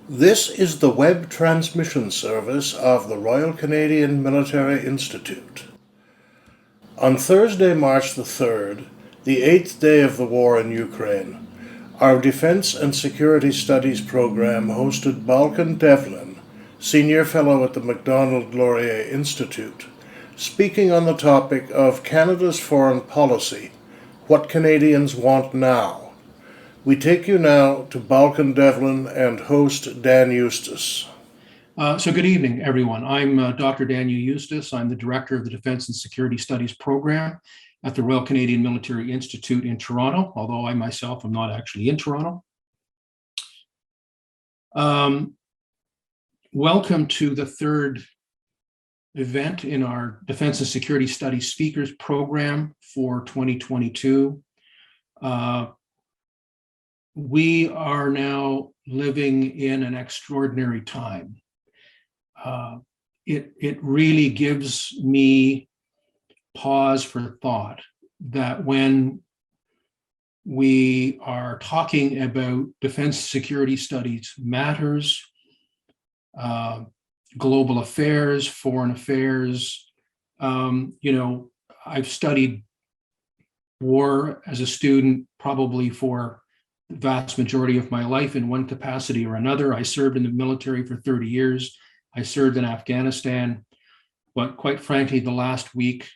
This is the web transmission service of the Royal Canadian Military Institute. On Thursday, March the 3rd, the 8th day of the war in Ukraine, our Defense and Security Studies program hosted Balkan Devlin, Senior Fellow at the Macdonald-Laurier Institute, speaking on the topic of Canada's foreign policy, what Canadians want now. We take you now to Balkan Devlin and host Dan Eustace. So good evening, everyone. I'm Dr. Daniel Eustace. I'm the director of the Defense and Security Studies program at the Royal Canadian Military Institute in Toronto, although I myself am not actually in Toronto. Welcome to the third event in our Defense and Security Studies speakers program for 2022. We are now living in an extraordinary time. It really gives me pause for thought that when we are talking about defense security studies matters, global affairs, foreign affairs, I've studied war as a student probably for the vast majority of my life in one capacity or another. I served in the military for 30 years. I served in Afghanistan, but quite frankly, the last week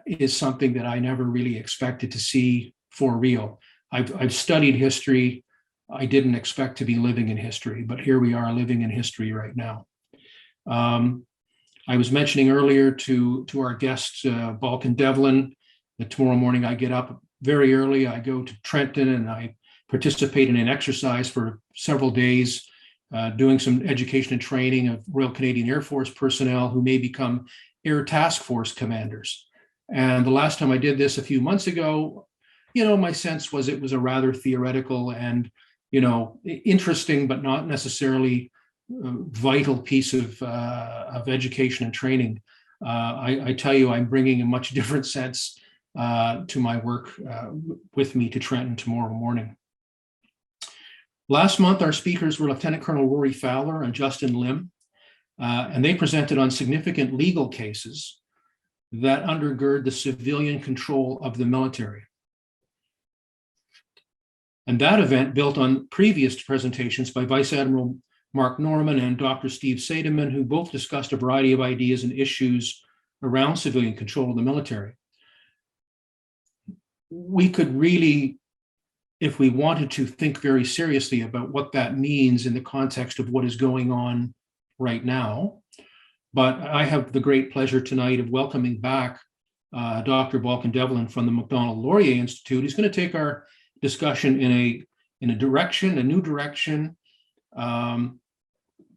is something that I never really expected to see for real. I've studied history. I didn't expect to be living in history, but here we are living in history right now. I was mentioning earlier to our guest, Balkan Devlin, that tomorrow morning I get up very early. I go to Trenton and I participate in an exercise for several days, doing some education and training of Royal Canadian Air Force personnel who may become Air Task Force commanders. And the last time I did this a few months ago, my sense was it was a rather theoretical and, interesting, but not necessarily vital piece of education and training. I tell you, I'm bringing a much different sense to my work with me to Trenton tomorrow morning. Last month, our speakers were Lieutenant Colonel Rory Fowler and Justin Lim, and they presented on significant legal cases that undergird the civilian control of the military. And that event built on previous presentations by Vice Admiral Mark Norman and Dr. Steve Seidemann, who both discussed a variety of ideas and issues around civilian control of the military. We could really, if we wanted to, think very seriously about what that means in the context of what is going on right now. But I have the great pleasure tonight of welcoming back Dr. Balkan Devlin from the Macdonald-Laurier Institute. He's going to take our discussion in a new direction.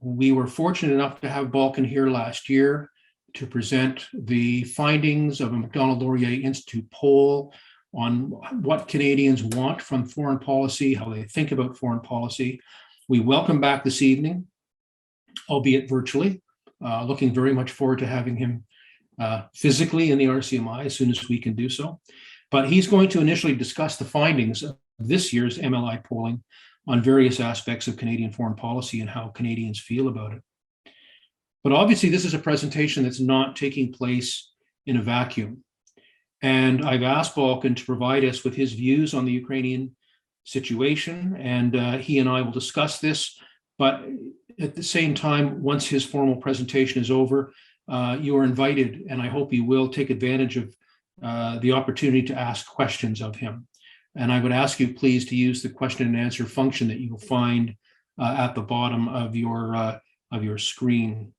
We were fortunate enough to have Balkan here last year to present the findings of a Macdonald-Laurier Institute poll on what Canadians want from foreign policy, how they think about foreign policy. We welcome back this evening, albeit virtually. Looking very much forward to having him physically in the RCMI as soon as we can do so. But he's going to initially discuss the findings of this year's MLI polling on various aspects of Canadian foreign policy and how Canadians feel about it. But obviously, this is a presentation that's not taking place in a vacuum. And I've asked Balkan to provide us with his views on the Ukrainian situation, and he and I will discuss this. But at the same time, once his formal presentation is over, you are invited, and I hope you will take advantage of the opportunity to ask questions of him. And I would ask you, please, to use the question and answer function that you will find at the bottom of your screen.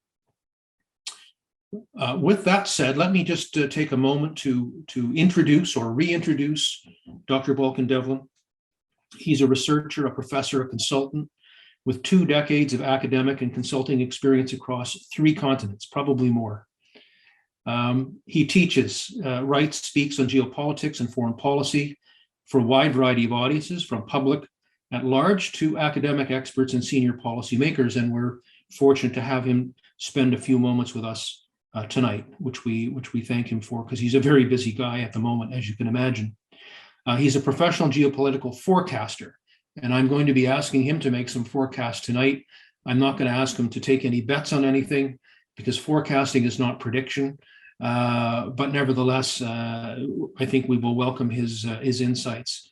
With that said, let me just take a moment to introduce or reintroduce Dr. Balkan Devlin. He's a researcher, a professor, a consultant with 2 decades of academic and consulting experience across 3 continents, probably more. He teaches, writes, speaks on geopolitics and foreign policy for a wide variety of audiences, from public at large to academic experts and senior policymakers. And we're fortunate to have him spend a few moments with us tonight, which we thank him for, because he's a very busy guy at the moment, as you can imagine. He's a professional geopolitical forecaster And I'm going to be asking him to make some forecasts tonight. I'm not going to ask him to take any bets on anything because forecasting is not prediction. But nevertheless, I think we will welcome his insights.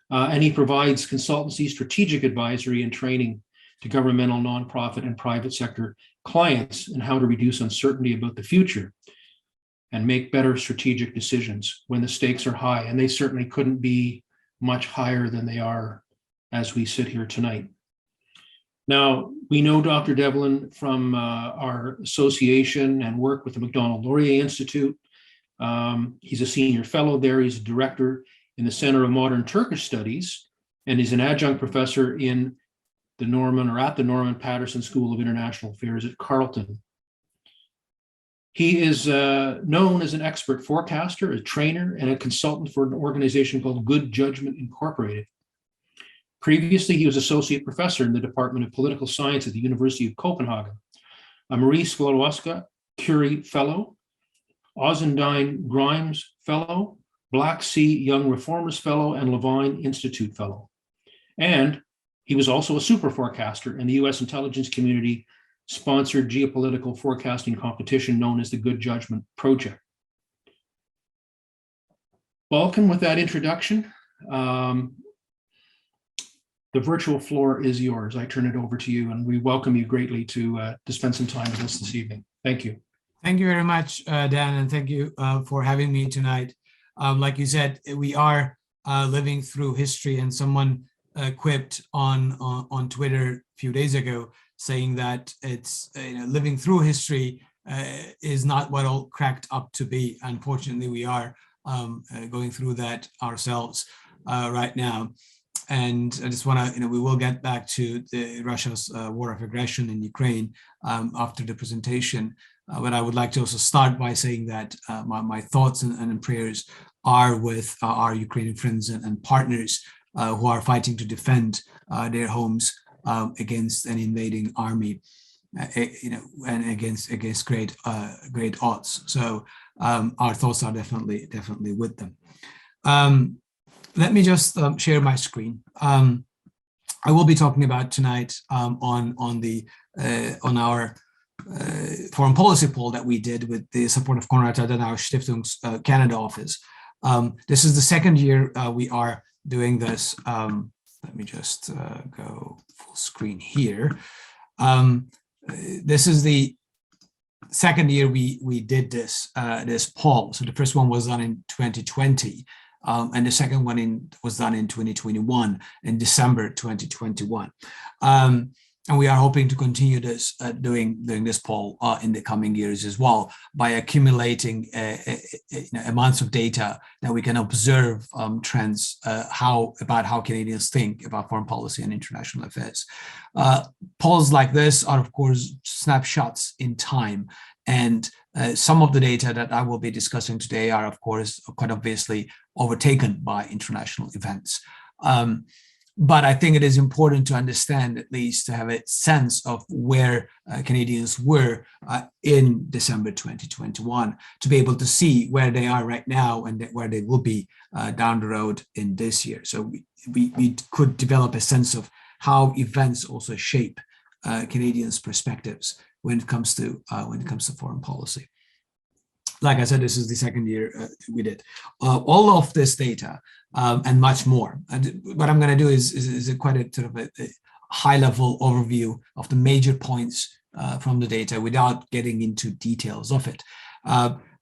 And he provides consultancy, strategic advisory, and training to governmental, nonprofit, and private sector clients on how to reduce uncertainty about the future and make better strategic decisions when the stakes are high. And they certainly couldn't be much higher than they are as we sit here tonight. Now, we know Dr. Devlin from our association and work with the Macdonald-Laurier Institute. He's a senior fellow there. He's a director in the Center of Modern Turkish Studies, and he's an adjunct professor in the at the Norman Patterson School of International Affairs at Carleton. He is known as an expert forecaster, a trainer, and a consultant for an organization called Good Judgment Incorporated. Previously, he was associate professor in the Department of Political Science at the University of Copenhagen, a Marie Skłodowska Curie Fellow, Ozendine Grimes Fellow, Black Sea Young Reformers Fellow, and Levine Institute Fellow. And he was also a super forecaster in the U.S. intelligence community sponsored geopolitical forecasting competition known as the Good Judgment Project. Balkan, with that introduction, the virtual floor is yours. I turn it over to you, and we welcome you greatly to spend some time with us this evening. Thank you. Thank you very much, Dan, and thank you for having me tonight. Like you said, we are living through history, and someone quipped on Twitter a few days ago saying that it's living through history is not what all cracked up to be. Unfortunately, we are going through that ourselves right now. And I just want to, we will get back to Russia's war of aggression in Ukraine after the presentation. But I would like to also start by saying that my thoughts and prayers are with our Ukrainian friends and partners who are fighting to defend their homes against an invading army, and against great odds. So our thoughts are definitely with them. Let me just share my screen. I will be talking about tonight on our foreign policy poll that we did with the support of Konrad Adenauer Stiftung's Canada office. This is the second year we are doing this. Let me just go full screen here. This is the second year we did this poll. So the first one was done in 2020. And the second one was done in 2021, in December 2021. And we are hoping to continue this, doing this poll in the coming years as well, by accumulating amounts of data that we can observe trends about how Canadians think about foreign policy and international affairs. Polls like this are, of course, snapshots in time. And some of the data that I will be discussing today are, of course, quite obviously overtaken by international events. But I think it is important to understand, at least to have a sense of where Canadians were in December 2021, to be able to see where they are right now and where they will be down the road in this year. So we could develop a sense of how events also shape Canadians' perspectives when it comes to foreign policy. Like I said, this is the second year we did all of this data and much more. And what I'm going to do is quite a sort of a high-level overview of the major points from the data without getting into details of it.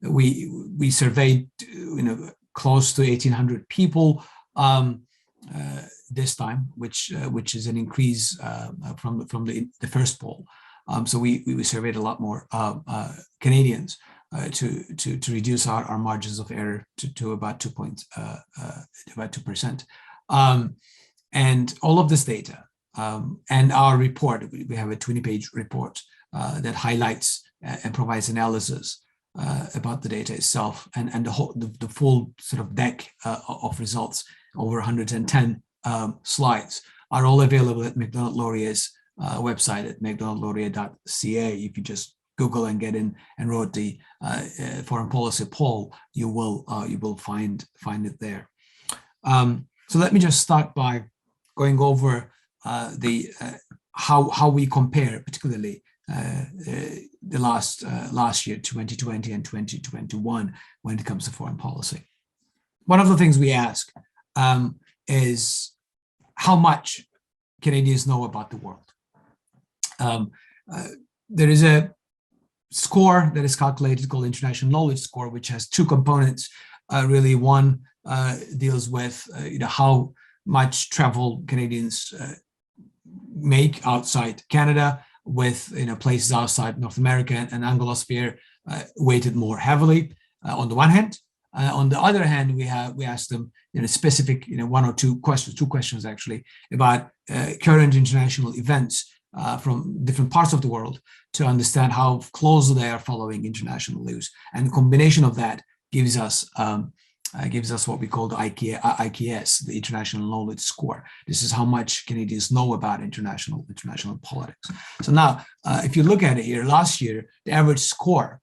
We surveyed, close to 1,800 people this time, which is an increase from the first poll. So we surveyed a lot more Canadians to reduce our margins of error to about 2%. And all of this data and our report, we have a 20-page report that highlights and provides analysis about the data itself, and the full sort of deck of results, over 110 slides, are all available at Macdonald-Laurier's website at macdonald-laurier.ca. If you just Google and get in and wrote the foreign policy poll, you will find it there. So let me just start by going over how we compare, particularly the last year, 2020 and 2021, when it comes to foreign policy. One of the things we ask is how much Canadians know about the world. There is a score that is calculated called International Knowledge Score, which has two components. Really, one deals with how much travel Canadians make outside Canada, with places outside North America and Anglosphere weighted more heavily on the one hand. On the other hand, we asked them specific one or two questions actually about current international events from different parts of the world to understand how closely they are following international news, and the combination of that gives us what we call the IKS, the International Knowledge Score. This is how much Canadians know about international politics. So now, if you look at it here, last year the average score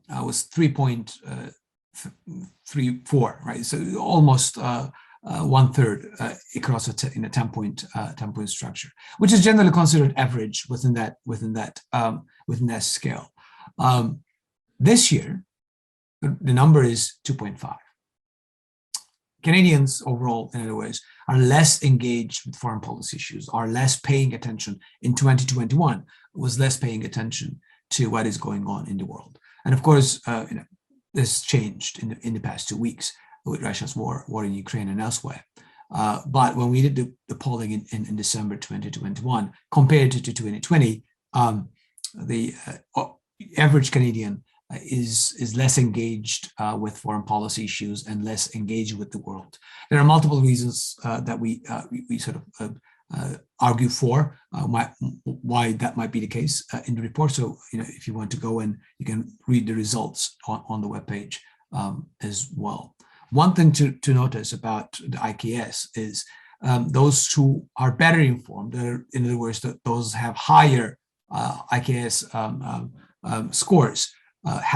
was 3.34, right? So almost 1/3 across a 10-point structure, which is generally considered average within that scale. This year, the number is 2.5. Canadians overall, in other words, are less engaged with foreign policy issues, are less paying attention. In 2021, was less paying attention to what is going on in the world. And of course, this changed in the past 2 weeks with Russia's war in Ukraine and elsewhere. But when we did the polling in December 2021, compared to 2020, the average Canadian is less engaged with foreign policy issues and less engaged with the world. There are multiple reasons that we sort of argue for why that might be the case in the report. So if you want to go in, you can read the results on the webpage as well. One thing to notice about the IKS is those who are better informed, in other words, those have higher IKS scores,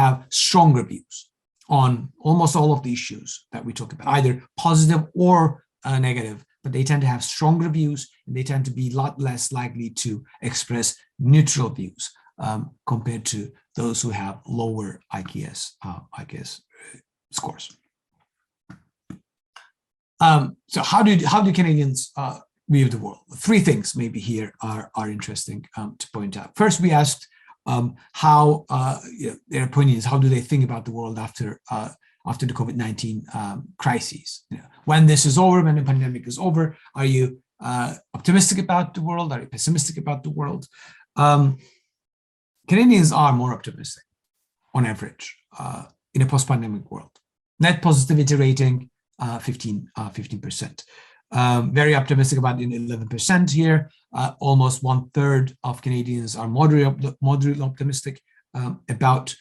have stronger views on almost all of the issues that we talk about, either positive or negative, but they tend to have stronger views, and they tend to be a lot less likely to express neutral views compared to those who have lower IKS scores. So how do Canadians view the world? Three things maybe here are interesting to point out. First, we asked how their opinions, how do they think about the world after the COVID-19 crises? When this is over, when the pandemic is over, are you optimistic about the world? Are you pessimistic about the world? Canadians are more optimistic on average in a post-pandemic world. Net positivity rating, 15%. Very optimistic about 11% here. Almost 1/3 of Canadians are moderately optimistic about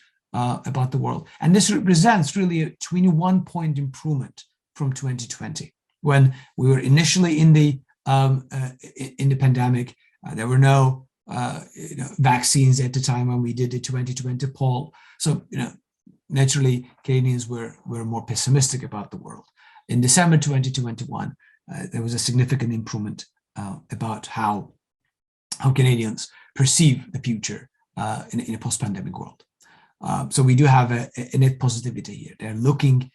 the world. And this represents really a 21-point improvement from 2020, when we were initially in the pandemic. There were no vaccines at the time when we did the 2020 poll. So naturally, Canadians were more pessimistic about the world. In December 2021, there was a significant improvement about how Canadians perceive the future in a post-pandemic world. So we do have a net positivity here. They're looking,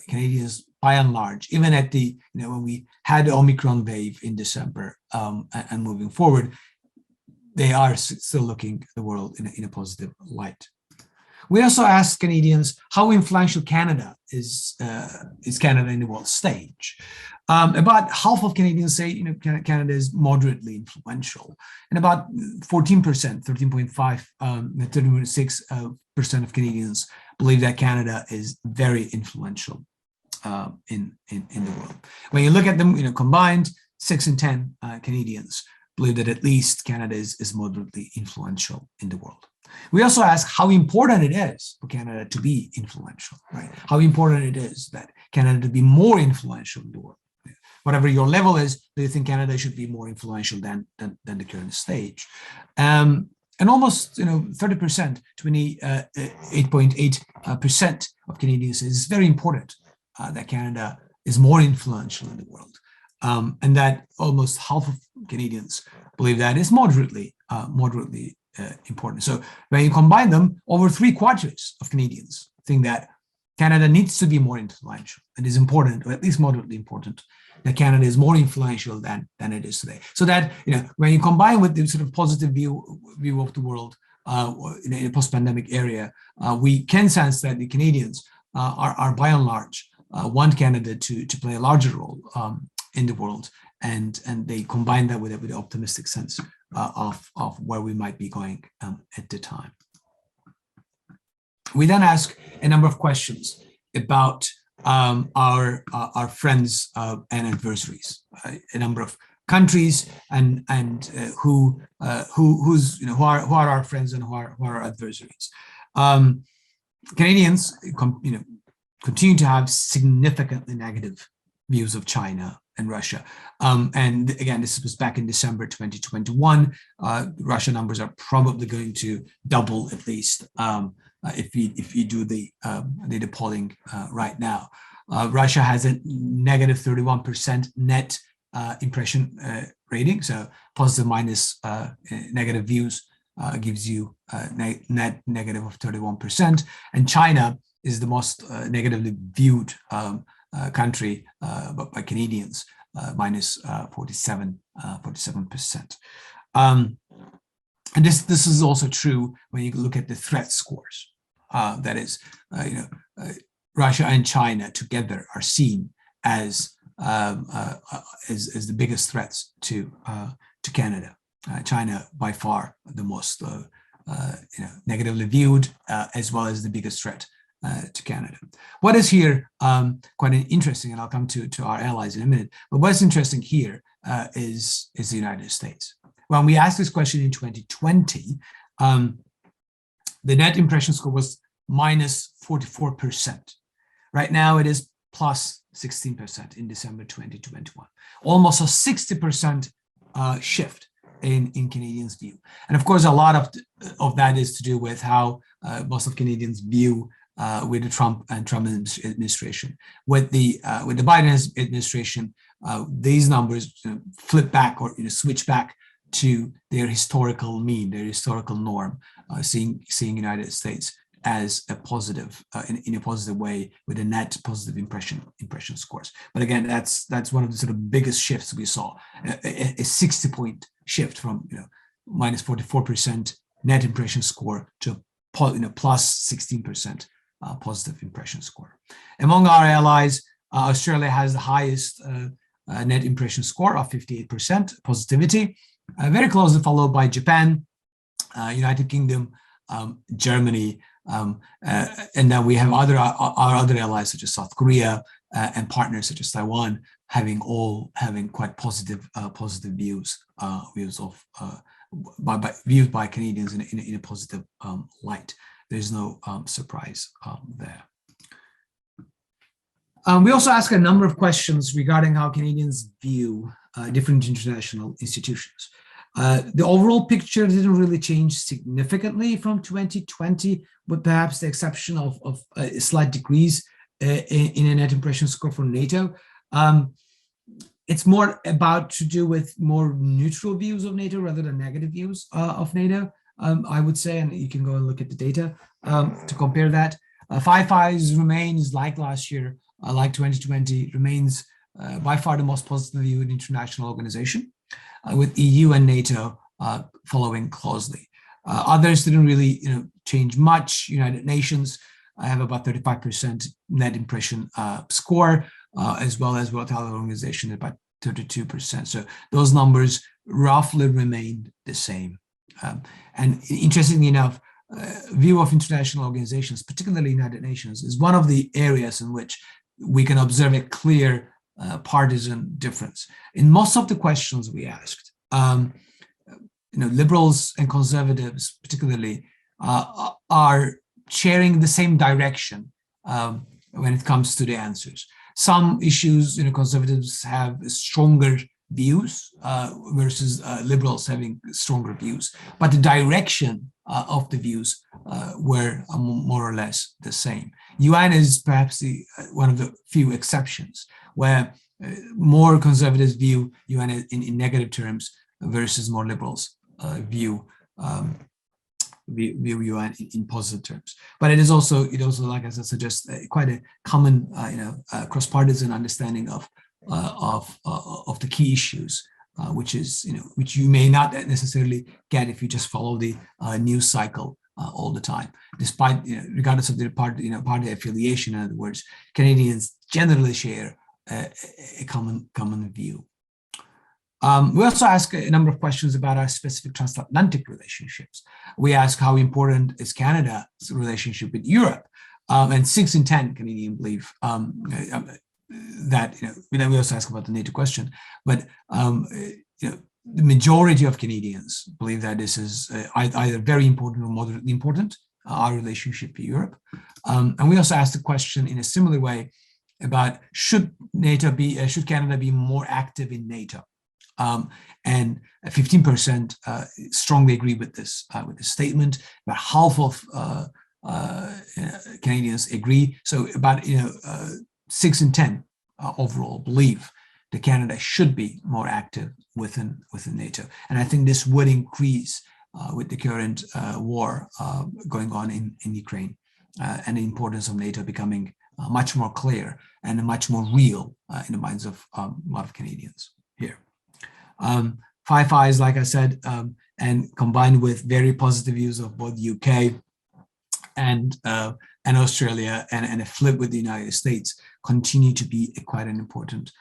Canadians by and large, even at the, when we had the Omicron wave in December and moving forward, they are still looking at the world in a positive light. We also asked Canadians how influential Canada is Canada in the world stage. About half of Canadians say Canada is moderately influential, and about 14%, 13.6% of Canadians believe that Canada is very influential in the world. When you look at them, combined, 6 in 10 Canadians believe that at least Canada is moderately influential in the world. We also ask how important it is for Canada to be influential, right? How important it is that Canada to be more influential in the world. Whatever your level is, do you think Canada should be more influential than the current stage? And almost 30%, 28.8% of Canadians say it's very important that Canada is more influential in the world. and that almost half of Canadians believe that is moderately important. So when you combine them, over 3/4 of Canadians think that Canada needs to be more influential. It is important, or at least moderately important, that Canada is more influential than it is today. So that, when you combine with the sort of positive view of the world in a post-pandemic area, we can sense that the Canadians are by and large want Canada to play a larger role in the world, and they combine that with an optimistic sense of where we might be going at the time. We then ask a number of questions about our friends and adversaries, a number of countries, and who are our friends and who are our adversaries. Canadians, continue to have significantly negative views of China and Russia. And again, this was back in December 2021. Russia numbers are probably going to double at least if you do the polling right now. Russia has a negative 31% net impression rating, so positive minus negative views gives you net negative of 31%, and China is the most negatively viewed country by Canadians, minus 47%. And this is also true when you look at the threat scores. That is, Russia and China together are seen as the biggest threats to Canada. China by far the most negatively viewed, as well as the biggest threat to Canada. What is here quite interesting, and I'll come to our allies in a minute, but what's interesting here is the United States. When we asked this question in 2020, the net impression score was minus 44%. Right now it is plus 16% in December 2021. Almost a 60% shift in Canadians' view. And of course, a lot of that is to do with how most of Canadians view with the Trump administration. With the Biden administration, these numbers flip back or switch back to their historical mean, their historical norm, seeing United States as a positive, in a positive way, with a net positive impression scores. But again, that's one of the sort of biggest shifts we saw, a 60-point shift from minus 44% net impression score to plus 16% positive impression score. Among our allies, Australia has the highest net impression score of 58% positivity, very closely followed by Japan, United Kingdom, Germany, and then we have our other allies such as South Korea and partners such as Taiwan having quite positive views viewed by Canadians in a positive light. There's no surprise there. We also ask a number of questions regarding how Canadians view different international institutions. The overall picture didn't really change significantly from 2020, with perhaps the exception of a slight decrease in a net impression score for NATO. It's more about to do with more neutral views of NATO rather than negative views of NATO, I would say, and you can go and look at the data to compare that. Five Eyes remains, like last year, like 2020, remains by far the most positive viewed international organization, with EU and NATO following closely. Others didn't really change much. United Nations have about 35% net impression score, as well as World Health Organization at about 32%. So those numbers roughly remained the same. And interestingly enough, view of international organizations, particularly United Nations, is one of the areas in which we can observe a clear partisan difference. In most of the questions we asked, liberals and conservatives particularly are sharing the same direction when it comes to the answers. Some issues, conservatives have stronger views versus liberals having stronger views, but the direction of the views were more or less the same. UN is perhaps one of the few exceptions where more conservatives view UN in negative terms versus more liberals view UN in positive terms. But it also, like as I suggest, quite a common, cross-partisan understanding of the key issues, which you may not necessarily get if you just follow the news cycle all the time. Despite, regardless of their party affiliation, in other words, Canadians generally share a common view. We also ask a number of questions about our specific transatlantic relationships. We ask how important is Canada's relationship with Europe, and 6 in 10 Canadians believe that. We also ask about the NATO question, but the majority of Canadians believe that this is either very important or moderately important, our relationship with Europe. And we also ask the question in a similar way about should Canada be more active in NATO? And 15% strongly agree with this statement. About half of Canadians agree. So about 6 in 10 overall believe that Canada should be more active within NATO. And I think this would increase with the current war going on in Ukraine, and the importance of NATO becoming much more clear and much more real in the minds of a lot of Canadians here. Five Eyes, like I said, and combined with very positive views of both UK and Australia, and a flip with the United States, continue to be quite an important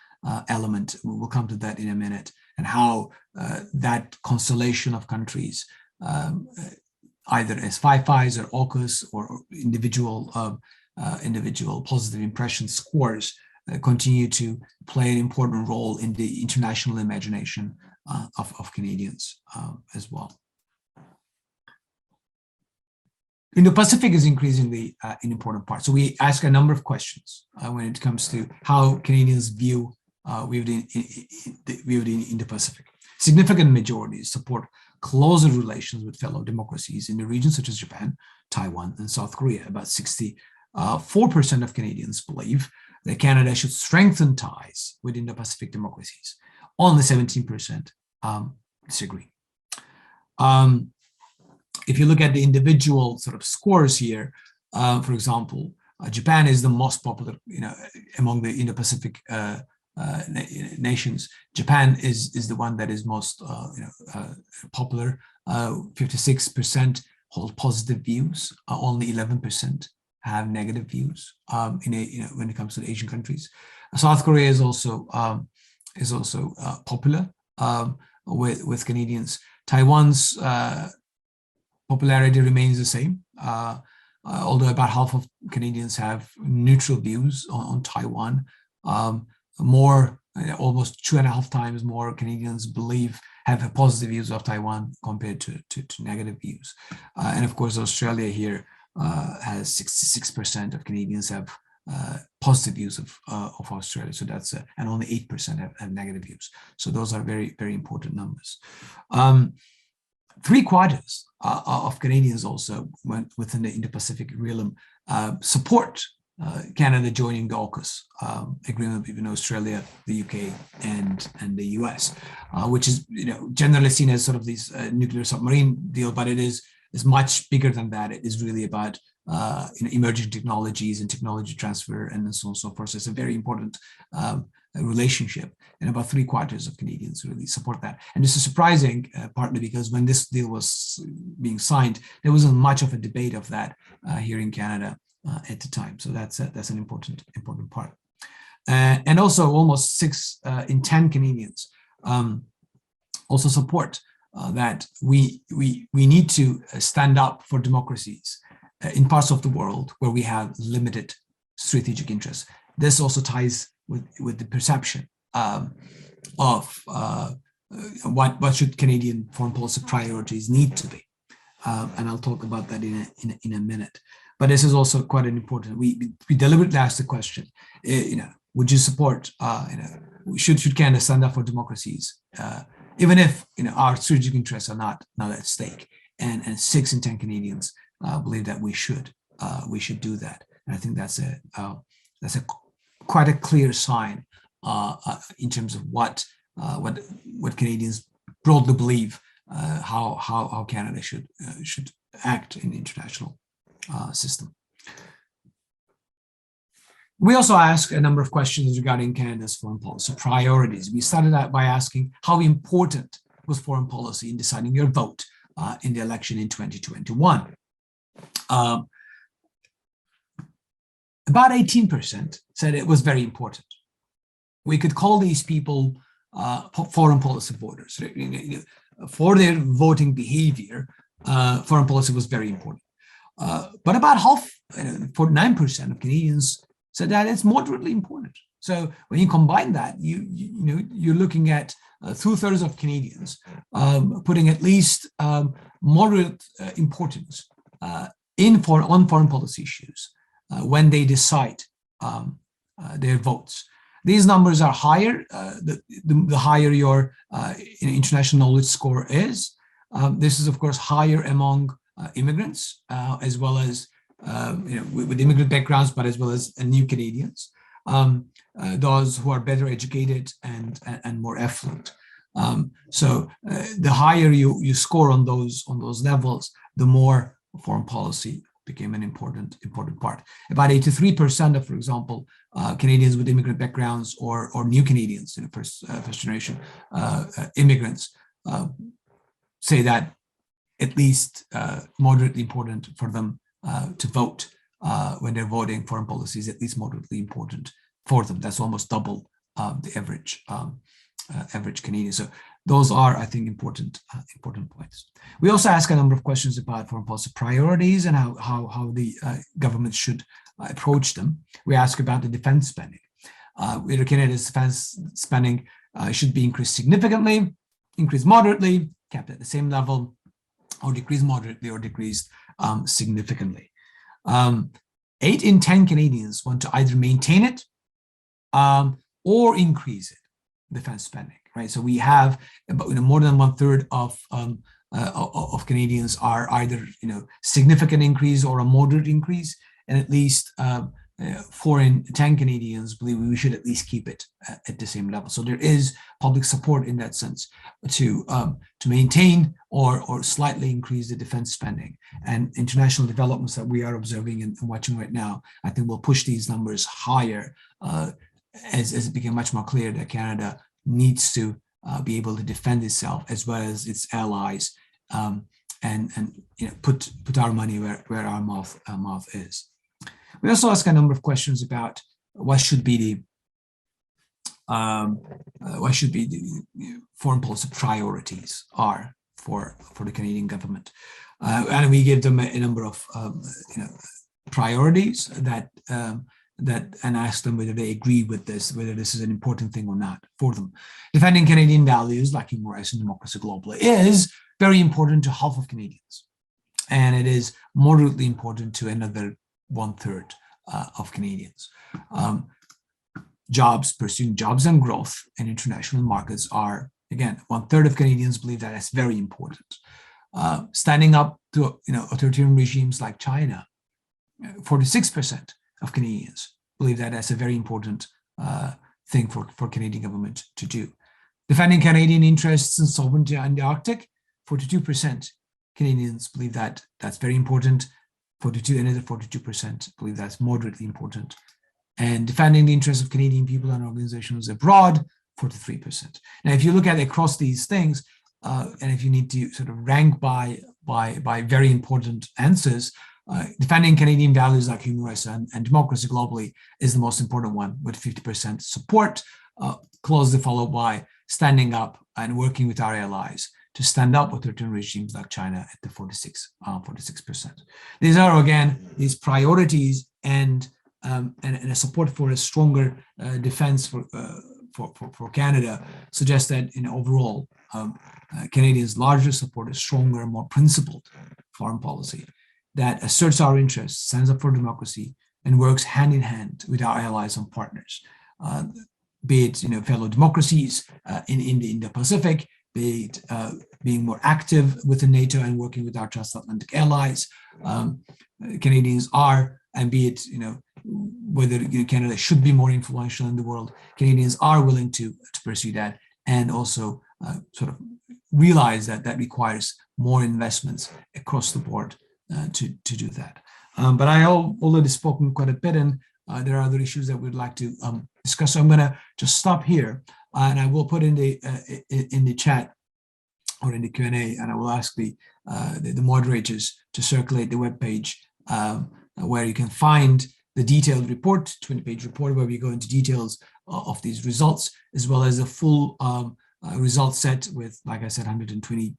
element. We'll come to that in a minute, and how that constellation of countries, either as Five Eyes or AUKUS or individual positive impression scores, continue to play an important role in the international imagination of Canadians as well. Indo-Pacific is increasingly an important part. So we ask a number of questions when it comes to how Canadians view the Indo-Pacific. Significant majorities support closer relations with fellow democracies in the region, such as Japan, Taiwan, and South Korea. About 64% of Canadians believe that Canada should strengthen ties with Indo-Pacific democracies. Only 17% disagree. If you look at the individual sort of scores here, for example, Japan is the most popular, among the Indo-Pacific nations. Japan is the one that is most, popular. 56% hold positive views. Only 11% have negative views when it comes to the Asian countries. South Korea is also popular with Canadians. Taiwan's popularity remains the same, although about half of Canadians have neutral views on Taiwan. Almost 2.5 times more Canadians have positive views of Taiwan compared to negative views. And of course, Australia here has 66% of Canadians have positive views of Australia. So that's and only 8% have negative views. So those are very, very important numbers. 3/4 of Canadians also within the Indo-Pacific realm support Canada joining the AUKUS agreement between Australia, the UK, and the US, which is generally seen as sort of this nuclear submarine deal, but it is much bigger than that. It is really about emerging technologies and technology transfer and so on and so forth. So it's a very important relationship, and about 3/4 of Canadians really support that. And this is surprising, partly because when this deal was being signed, there wasn't much of a debate of that here in Canada at the time. So that's an important part. And also, almost 6 in 10 Canadians also support that we need to stand up for democracies in parts of the world where we have limited strategic interests. This also ties with the perception of what should Canadian foreign policy priorities need to be, and I'll talk about that in a minute. But this is also quite an important. We deliberately asked the question, would you support? Should Canada stand up for democracies, even if our strategic interests are not at stake? And 6 in 10 Canadians believe that we should do that. And I think that's quite a clear sign in terms of what Canadians broadly believe how Canada should act in the international system. We also asked a number of questions regarding Canada's foreign policy priorities. We started out by asking how important was foreign policy in deciding your vote in the election in 2021. About 18% said it was very important. We could call these people foreign policy voters. For their voting behavior, foreign policy was very important. But about half, 49% of Canadians said that it's moderately important. So when you combine that, you're looking at 2/3 of Canadians putting at least moderate importance on foreign policy issues when they decide their votes. These numbers are higher. The higher your international knowledge score is. This is, of course, higher among immigrants, as well as with immigrant backgrounds, but as well as new Canadians, those who are better educated and more affluent. So the higher you score on those levels, the more foreign policy became an important part. About 83% of, for example, Canadians with immigrant backgrounds or new Canadians, first generation immigrants, say that at least moderately important for them to vote when they're voting. Foreign policy is at least moderately important for them. That's almost double the average Canadian. So those are, I think, important points. We also ask a number of questions about foreign policy priorities and how the government should approach them. We ask about the defense spending. Whether Canada's defense spending should be increased significantly, increased moderately, kept at the same level, or decreased moderately, or decreased significantly. 8 in 10 Canadians want to either maintain it or increase it, defense spending. Right, so we have about more than 1/3 of Canadians are either significant increase or a moderate increase, and at least 4 in 10 Canadians believe we should at least keep it at the same level. So there is public support in that sense to maintain or slightly increase the defense spending. And international developments that we are observing and watching right now, I think, will push these numbers higher as it became much more clear that Canada needs to be able to defend itself as well as its allies, and put our money where our mouth is. We also ask a number of questions about what should be the foreign policy priorities are for the Canadian government, and we give them a number of priorities that and ask them whether they agree with this, whether this is an important thing or not for them. Defending Canadian values like human rights and democracy globally is very important to half of Canadians, and it is moderately important to another 1/3 of Canadians. Pursuing jobs and growth in international markets are, again, 1/3 of Canadians believe that it's very important. Standing up to authoritarian regimes like China, 46% of Canadians believe that that's a very important thing for Canadian government to do. Defending Canadian interests and sovereignty in the Arctic, 42% Canadians believe that that's very important. 42% believe that's moderately important. And defending the interests of Canadian people and organizations abroad, 43%. Now, if you look at across these things, and if you need to sort of rank by very important answers, defending Canadian values like human rights and democracy globally is the most important one, with 50% support, closely followed by standing up and working with our allies to stand up with authoritarian regimes like China at the 46%. These are, again, these priorities and a support for a stronger defense for Canada suggests that overall Canadians largely support a stronger, more principled foreign policy that asserts our interests, stands up for democracy, and works hand in hand with our allies and partners, be it fellow democracies in the Indo-Pacific, be it being more active within NATO and working with our transatlantic allies. Canadians are, and be it whether Canada should be more influential in the world. Canadians are willing to pursue that, and also sort of realize that that requires more investments across the board to do that. But I already spoken quite a bit, and there are other issues that we'd like to discuss. So I'm going to just stop here, and I will put in the chat or in the Q&A, and I will ask the moderators to circulate the webpage where you can find the detailed report, 20-page report, where we go into details of these results, as well as a full result set with, like I said, 120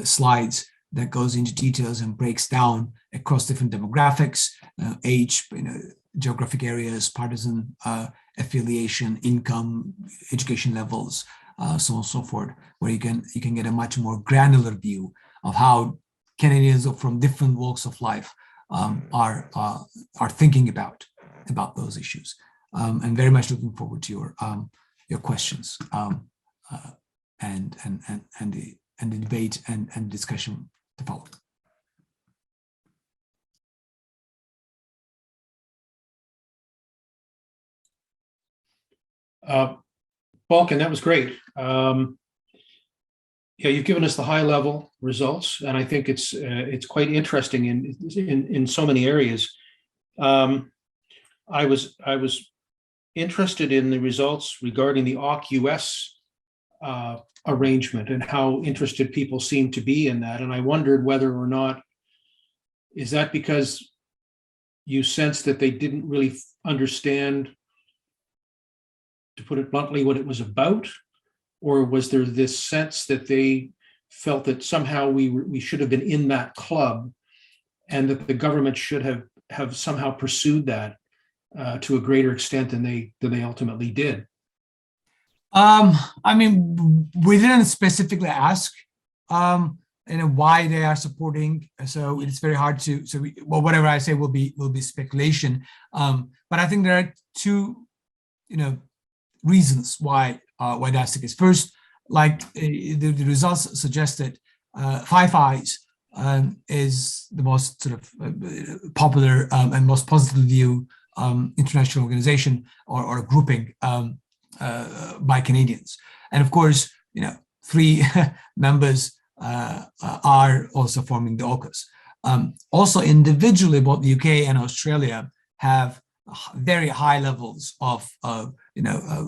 slides that goes into details and breaks down across different demographics, age, geographic areas, partisan affiliation, income, education levels, so on and so forth, where you can get a much more granular view of how Canadians from different walks of life are thinking about those issues. And very much looking forward to your questions and the debate and discussion to follow. Balkan, that was great. Yeah, you've given us the high level results, and I think it's quite interesting in so many areas. I was interested in the results regarding the AUK-US arrangement and how interested people seem to be in that, and I wondered whether or not, is that because you sense that they didn't really understand, to put it bluntly, what it was about? Or was there this sense that they felt that somehow we should have been in that club, and that the government should have somehow pursued that to a greater extent than they ultimately did? I mean, we didn't specifically ask why they are supporting, so it's very hard to. Well, whatever I say will be speculation. But I think there are two, reasons why that's the case. First, like the results suggested, Five Eyes is the most sort of popular and most positive view international organization or grouping by Canadians, and of course, three members are also forming the AUKUS. Also, individually, both the UK and Australia have very high levels of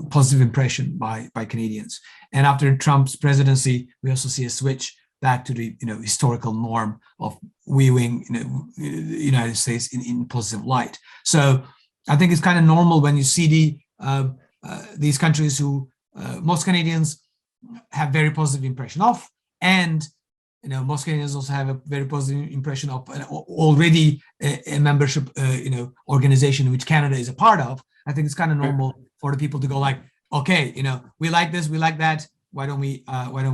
positive impression by Canadians. And after Trump's presidency, we also see a switch back to the historical norm of viewing the United States in positive light. So I think it's kind of normal when you see these countries who most Canadians have very positive impression of, and most Canadians also have a very positive impression of already a membership organization which Canada is a part of. I think it's kind of normal for the people to go like, okay, we like this, we like that. Why don't we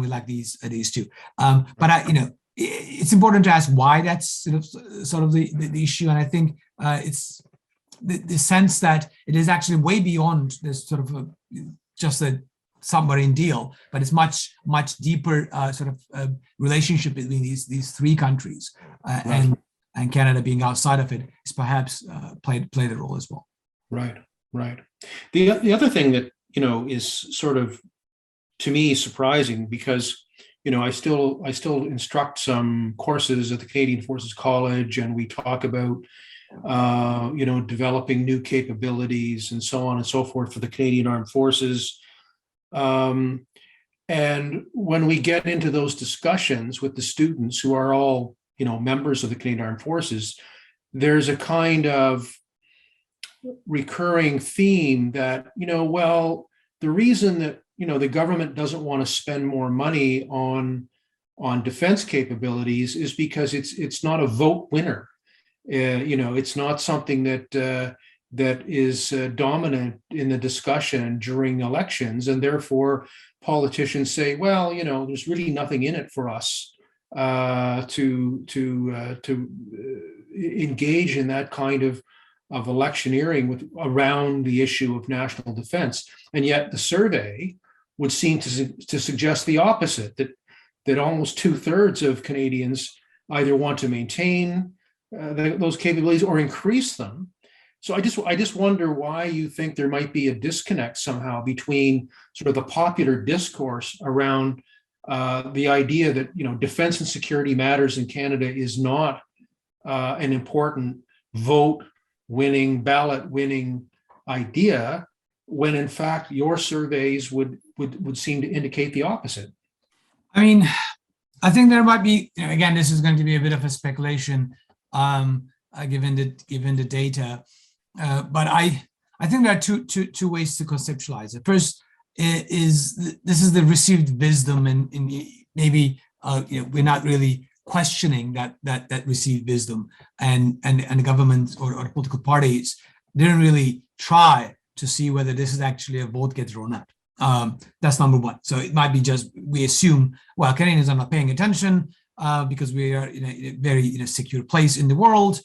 like these two? But it's important to ask why that's sort of the issue, and I think it's the sense that it is actually way beyond this sort of just a submarine deal, but it's much deeper sort of relationship between these three countries, and Canada being outside of it is perhaps played a role as well. Right. The other thing that is sort of, to me, surprising, because I still instruct some courses at the Canadian Forces College, and we talk about developing new capabilities and so on and so forth for the Canadian Armed Forces. And when we get into those discussions with the students who are all, members of the Canadian Armed Forces, there's a kind of recurring theme that, well, the reason that, the government doesn't want to spend more money on defense capabilities is because it's not a vote winner. It's not something that is dominant in the discussion during elections, and therefore politicians say, well, there's really nothing in it for us to engage in that kind of electioneering around the issue of national defense. And yet the survey would seem to suggest the opposite, that almost 2/3 of Canadians either want to maintain those capabilities or increase them. So I just wonder why you think there might be a disconnect somehow between sort of the popular discourse around the idea that, you know, defense and security matters in Canada is not an important vote winning, ballot winning idea, when in fact your surveys would seem to indicate the opposite. I mean, I think there might be, you know, again, this is going to be a bit of a speculation, given the data, but I think there are two ways to conceptualize it. First is this is the received wisdom, and maybe you know, we're not really questioning that received wisdom, and the government or the political parties didn't really try to see whether this is actually a vote gets drawn out. That's number one. So it might be just, we assume, well, Canadians are not paying attention because we are in a very secure place in the world.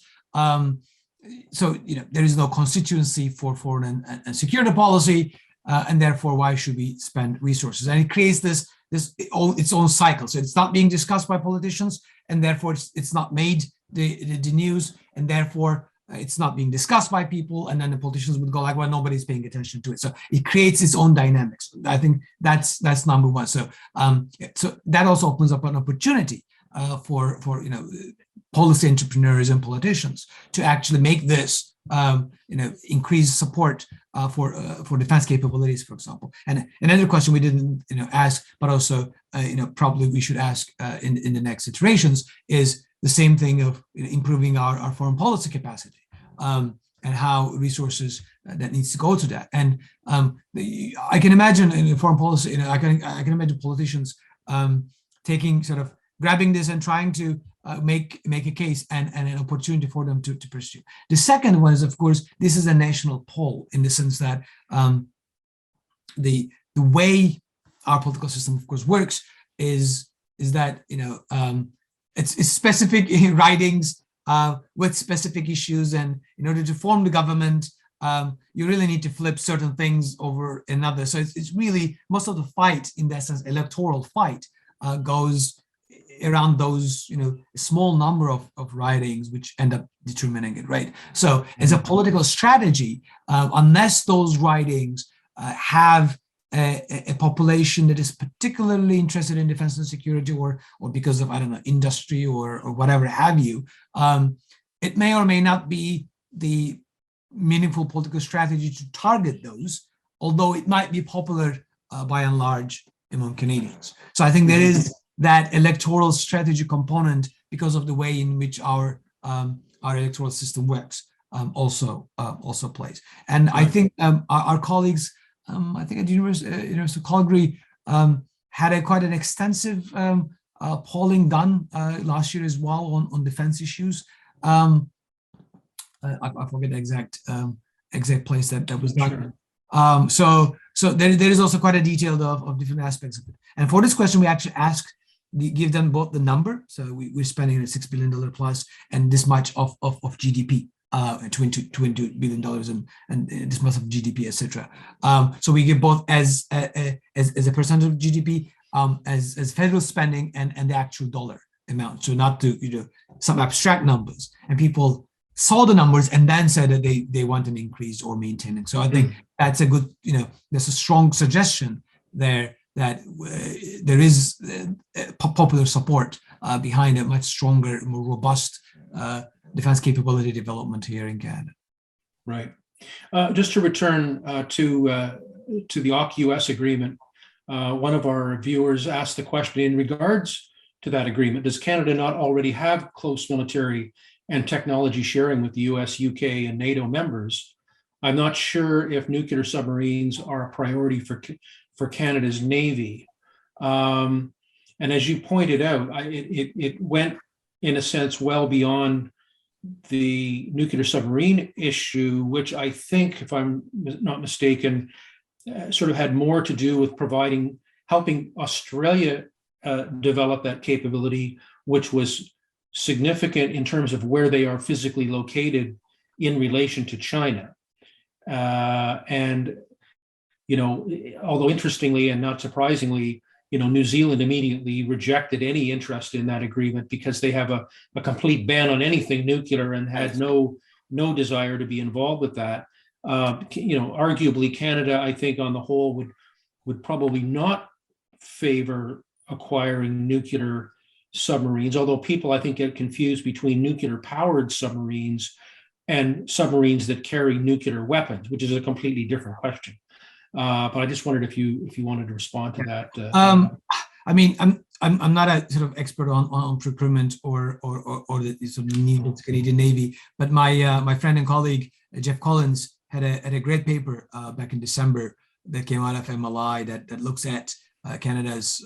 So there is no constituency for foreign and security policy, and therefore why should we spend resources? And it creates its own cycle. So it's not being discussed by politicians, and therefore it's not made the news, and therefore it's not being discussed by people, and then the politicians would go like, well, nobody's paying attention to it. So it creates its own dynamics. I think that's number one. So so that also opens up an opportunity for policy entrepreneurs and politicians to actually make this increase support for defense capabilities, for example. And another question we didn't ask, but also probably we should ask in the next iterations, is the same thing of improving our foreign policy capacity, and how resources that needs to go to that. And I can imagine in foreign policy, I can imagine politicians taking grabbing this and trying to make a case and an opportunity for them to pursue. The second one is, of course, this is a national poll, in the sense that the way our political system, of course, works is that it's specific ridings with specific issues, and in order to form the government, you really need to flip certain things over another. So it's really, most of the fight, in that sense, electoral fight, goes around those small number of ridings which end up determining it, right? So as a political strategy, unless those ridings have a population that is particularly interested in defense and security, or because of, I don't know, industry or whatever have you, it may or may not be the meaningful political strategy to target those, although it might be popular by and large among Canadians. So I think there is that electoral strategy component, because of the way in which our electoral system works, also plays. And I think our colleagues, I think at the University of Calgary, had quite an extensive polling done last year as well on defense issues. I forget the exact place that was done. Sure. So there is also quite a detail of different aspects of it. And for this question, we actually asked, give them both the number. So we're spending $6 billion plus, and this much of GDP, $22 billion and this much of GDP, etc. So we give both as a percentage of GDP, as federal spending, and the actual dollar amount. So not to some abstract numbers. And people saw the numbers and then said that they want an increase or maintaining. So I think that's a good, there's a strong suggestion there that there is popular support behind a much stronger, more robust defense capability development here in Canada. Right. Just to return to the AUKUS agreement, one of our viewers asked the question in regards to that agreement: does Canada not already have close military and technology sharing with the US, UK, and NATO members? I'm not sure if nuclear submarines are a priority for Canada's Navy. And as you pointed out, it went, in a sense, well beyond the nuclear submarine issue, which I think, if I'm not mistaken, sort of had more to do with helping Australia develop that capability, which was significant in terms of where they are physically located in relation to China. And although interestingly and not surprisingly, New Zealand immediately rejected any interest in that agreement because they have a complete ban on anything nuclear and had no no desire to be involved with that. Arguably Canada, I think on the whole would probably not favor acquiring nuclear submarines, although people, I think, get confused between nuclear powered submarines and submarines that carry nuclear weapons, which is a completely different question. But I just wondered if you wanted to respond to that. I mean, I'm not a sort of expert on procurement or the sort of need of the Canadian Navy, but my friend and colleague Jeff Collins had a great paper back in December that came out of MLI that looks at Canada's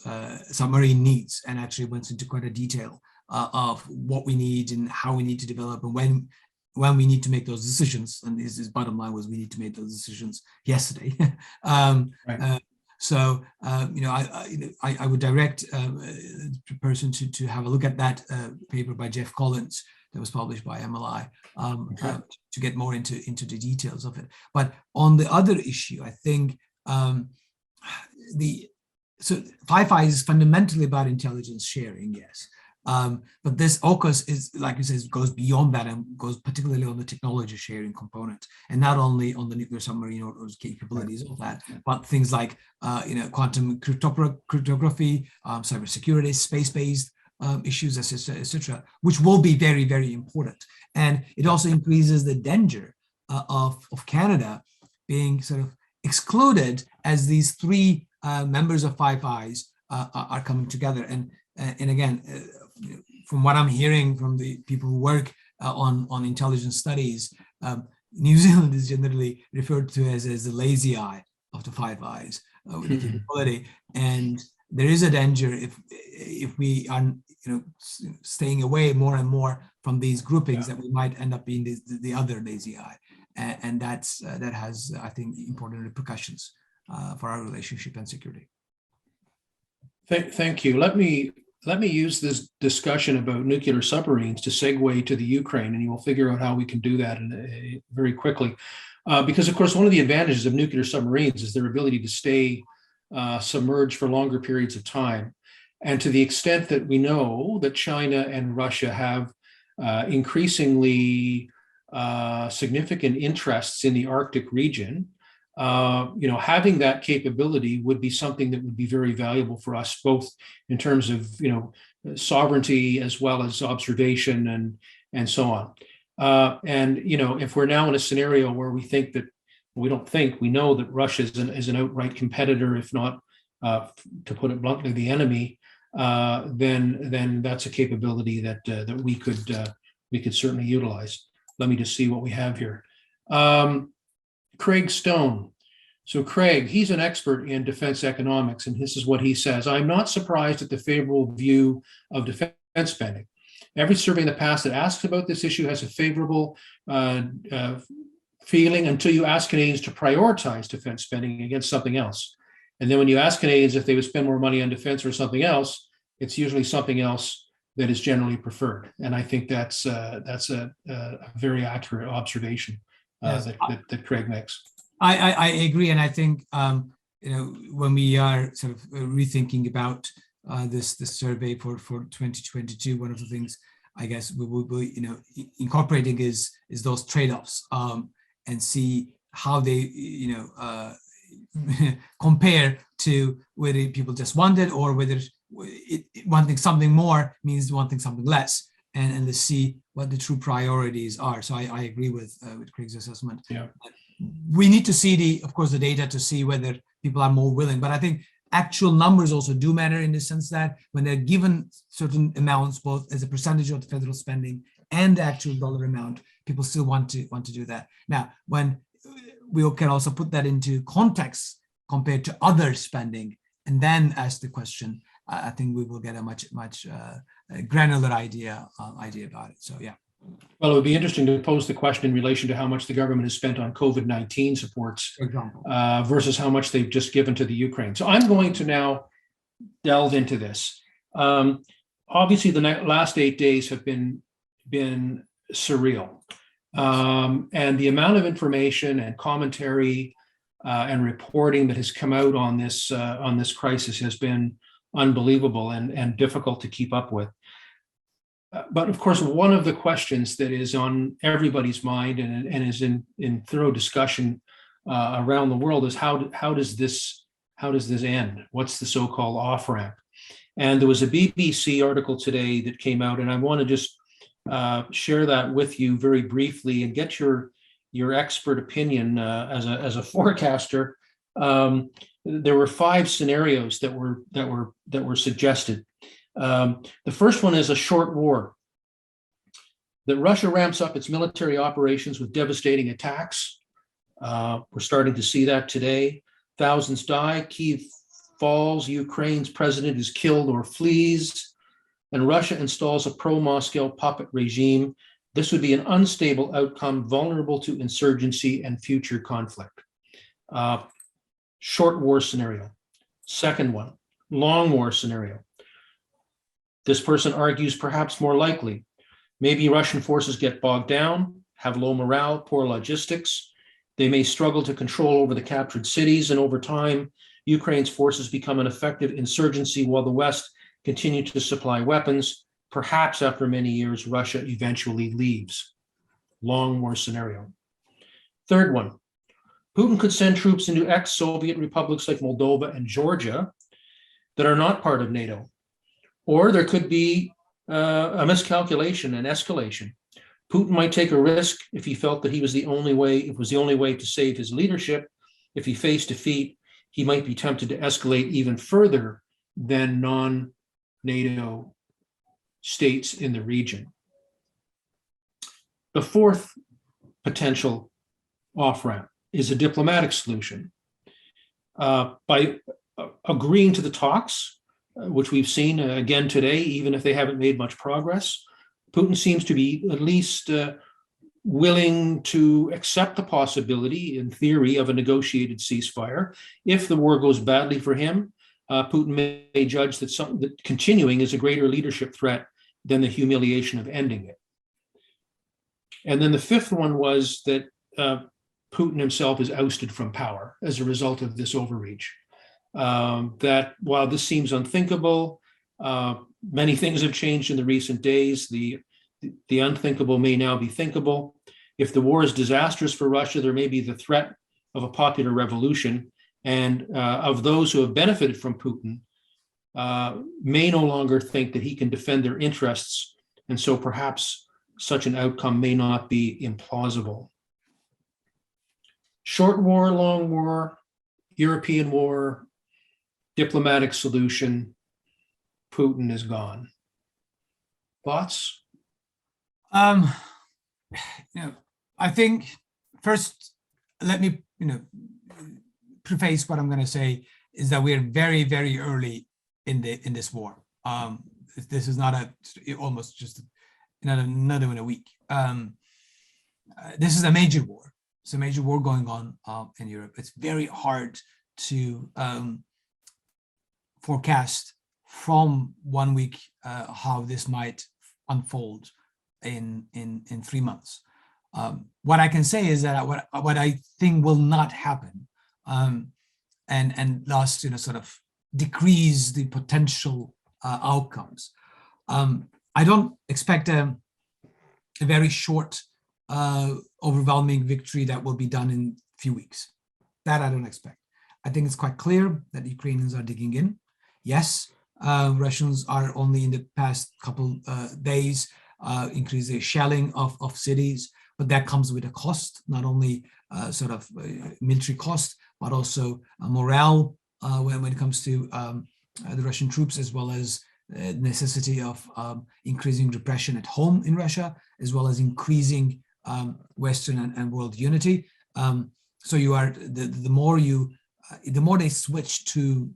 submarine needs and actually went into quite a detail of what we need and how we need to develop and when we need to make those decisions. And his bottom line was we need to make those decisions yesterday. Right. So I would direct the person to have a look at that paper by Jeff Collins that was published by MLI to get more into the details of it. But on the other issue, I think so Five Eyes is fundamentally about intelligence sharing, yes. But this AUKUS is, like you said, goes beyond that and goes particularly on the technology sharing component, and not only on the nuclear submarine or capabilities of that, but things like quantum cryptography, cybersecurity, space-based issues, etc., which will be very, very important. And it also increases the danger of Canada being sort of excluded as these three members of Five Eyes are coming together. And again, from what I'm hearing from the people who work on intelligence studies, New Zealand is generally referred to as the lazy eye of the Five Eyes with the capability. And there is a danger if we are staying away more and more from these groupings that we might end up being the other lazy eye. And that has, I think, important repercussions for our relationship and security. Thank you. Let me use this discussion about nuclear submarines to segue to the Ukraine, and you will figure out how we can do that very quickly. Because, of course, one of the advantages of nuclear submarines is their ability to stay submerged for longer periods of time. And to the extent that we know that China and Russia have increasingly significant interests in the Arctic region, having that capability would be something that would be very valuable for us, both in terms of sovereignty as well as observation and so on. And if we're now in a scenario where we think that we know that Russia is an outright competitor, if not, to put it bluntly, the enemy, then that's a capability that we could certainly utilize. Let me just see what we have here. Craig Stone. So Craig, he's an expert in defense economics, and this is what he says. I'm not surprised at the favorable view of defense spending. Every survey in the past that asks about this issue has a favorable feeling until you ask Canadians to prioritize defense spending against something else. And then when you ask Canadians if they would spend more money on defense or something else, it's usually something else that is generally preferred. And I think that's a very accurate observation. Yes. That Craig makes. I agree, and I think when we are sort of rethinking about this survey for 2022, one of the things I guess we will be incorporating is those trade-offs and see how they compare to whether people just want it or whether wanting something more means wanting something less. And to see what the true priorities are. So I agree with Craig's assessment. Yeah. We need to see of course, the data to see whether people are more willing. But I think actual numbers also do matter in the sense that when they're given certain amounts, both as a percentage of the federal spending and the actual dollar amount, people still want to do that. Now, when we can also put that into context compared to other spending, and then ask the question, I think we will get a much granular idea about it. So yeah. Well, it would be interesting to pose the question in relation to how much the government has spent on COVID-19 supports, for example, versus how much they've just given to the Ukraine. So I'm going to now delve into this. Obviously, the last 8 days have been surreal, and the amount of information and commentary and reporting that has come out on this crisis has been unbelievable and difficult to keep up with. But of course, one of the questions that is on everybody's mind and is in thorough discussion around the world is how does this end? What's the so-called off-ramp? And there was a BBC article today that came out, and I want to just share that with you very briefly and get your expert opinion as a forecaster. There were 5 scenarios that were suggested. The first one is a short war. That Russia ramps up its military operations with devastating attacks. We're starting to see that today. Thousands die, Kyiv falls, Ukraine's president is killed or flees, and Russia installs a pro-Moscow puppet regime. This would be an unstable outcome, vulnerable to insurgency and future conflict. Short war scenario. Second one, long war scenario. This person argues perhaps more likely. Maybe Russian forces get bogged down, have low morale, poor logistics. They may struggle to control over the captured cities, and over time, Ukraine's forces become an effective insurgency while the West continue to supply weapons. Perhaps after many years, Russia eventually leaves. Long war scenario. Third one, Putin could send troops into ex-Soviet republics like Moldova and Georgia that are not part of NATO. Or there could be a miscalculation, an escalation. Putin might take a risk if he felt that it was the only way to save his leadership. If he faced defeat, he might be tempted to escalate even further than non-NATO states in the region. The fourth potential off-ramp is a diplomatic solution. By agreeing to the talks, which we've seen again today, even if they haven't made much progress, Putin seems to be at least willing to accept the possibility, in theory, of a negotiated ceasefire. If the war goes badly for him, Putin may judge that continuing is a greater leadership threat than the humiliation of ending it. And then the fifth one was that Putin himself is ousted from power as a result of this overreach. That while this seems unthinkable, many things have changed in the recent days. The unthinkable may now be thinkable. If the war is disastrous for Russia, there may be the threat of a popular revolution, and of those who have benefited from Putin may no longer think that he can defend their interests, and so perhaps such an outcome may not be implausible. Short war, long war, European war, diplomatic solution, Putin is gone. Thoughts? I think first, let me, preface what I'm going to say is that we're very, very early in this war. This is not almost just another in a week. This is a major war. It's a major war going on in Europe. It's very hard to forecast from 1 week how this might unfold in 3 months. What I can say is that what I think will not happen, and thus sort of decrease the potential outcomes. I don't expect a very short, overwhelming victory that will be done in a few weeks. That I don't expect. I think it's quite clear that Ukrainians are digging in. Yes, Russians are only in the past couple days increase their shelling of cities, but that comes with a cost, not only military cost, but also morale when it comes to the Russian troops, as well as necessity of increasing repression at home in Russia, as well as increasing Western and world unity. So you are the more they switch to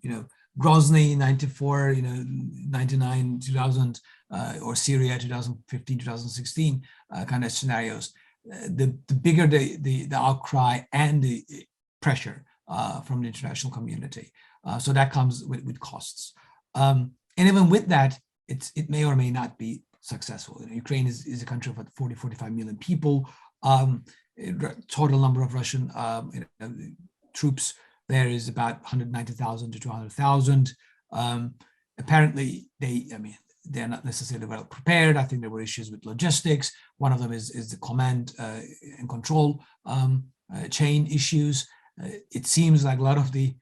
Grozny 94, 99, 2000, or Syria 2015, 2016 kind of scenarios, the bigger the outcry and the pressure from the international community. So that comes with costs. And even with that, it may or may not be successful. Ukraine is a country of 40, 45 million people. Total number of Russian troops there is about 190,000 to 200,000. Apparently, they're not necessarily well prepared. I think there were issues with logistics. One of them is the command and control chain issues. It seems like a lot of the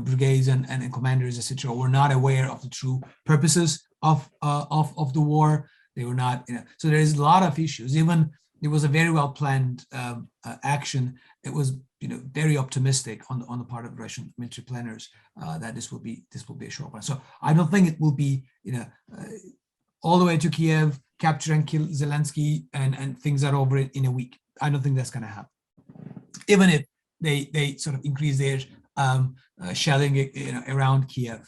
brigades and commanders, etc., were not aware of the true purposes of the war. They were not, so there is a lot of issues. Even it was a very well planned action. It was, very optimistic on the part of Russian military planners that this will be a short one. So I don't think it will be, all the way to Kiev, capture and kill Zelensky, and things are over in a week. I don't think that's going to happen. Even if they sort of increase their shelling, around Kiev,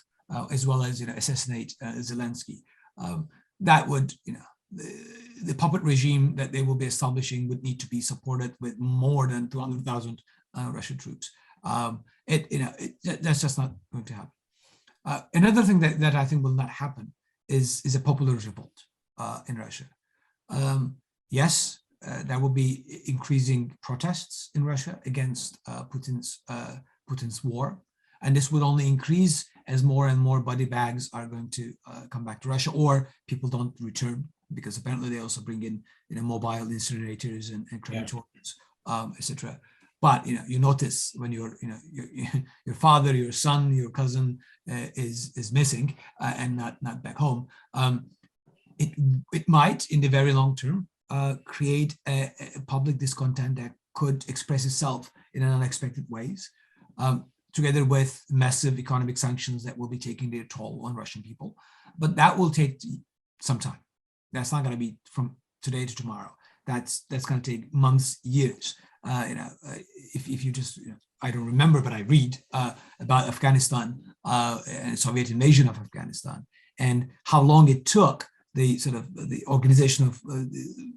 as well as assassinate Zelensky, that would, the puppet regime that they will be establishing would need to be supported with more than 200,000 Russian troops. That's just not going to happen. Another thing that I think will not happen is a popular revolt in Russia. Yes, there will be increasing protests in Russia against Putin's war, and this will only increase as more and more body bags are going to come back to Russia, or people don't return, because apparently they also bring in mobile incinerators and crematoriums, etc. But you notice when your father, your son, your cousin is missing and not back home, it might in the very long term create a public discontent that could express itself in unexpected ways, together with massive economic sanctions that will be taking their toll on Russian people. But that will take some time. That's not going to be from today to tomorrow. That's going to take months, years. If you just, I don't remember, but I read about Afghanistan and Soviet invasion of Afghanistan, and how long it took the organization of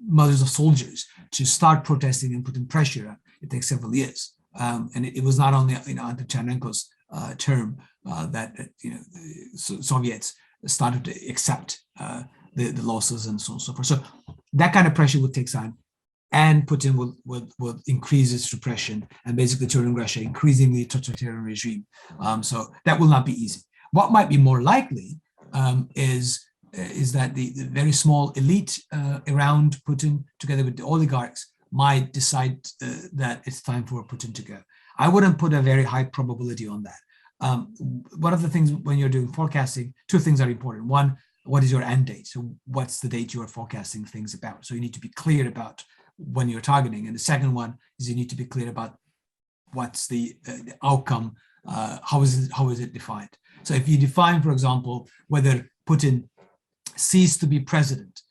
mothers of soldiers to start protesting and putting pressure. It takes several years, and it was not only under Chernenko's term that Soviets started to accept the losses and so on and so forth. So that kind of pressure would take time, and Putin will increase its repression and basically turn Russia increasingly totalitarian regime. So that will not be easy. What might be more likely is that the very small elite around Putin, together with the oligarchs, might decide that it's time for Putin to go. I wouldn't put a very high probability on that. One of the things when you're doing forecasting, two things are important. One, what is your end date? So what's the date you are forecasting things about? So you need to be clear about when you're targeting. And the second one is you need to be clear about what's the outcome, how is it defined? So if you define, for example, whether Putin ceased to be president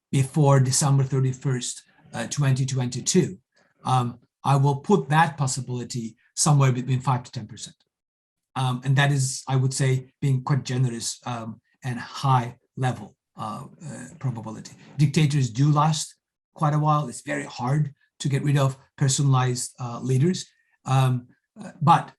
before December 31st, 2022, I will put that possibility somewhere between 5 to 10%. And that is, I would say, being quite generous and high level probability. Dictators do last quite a while. It's very hard to get rid of personalized leaders. But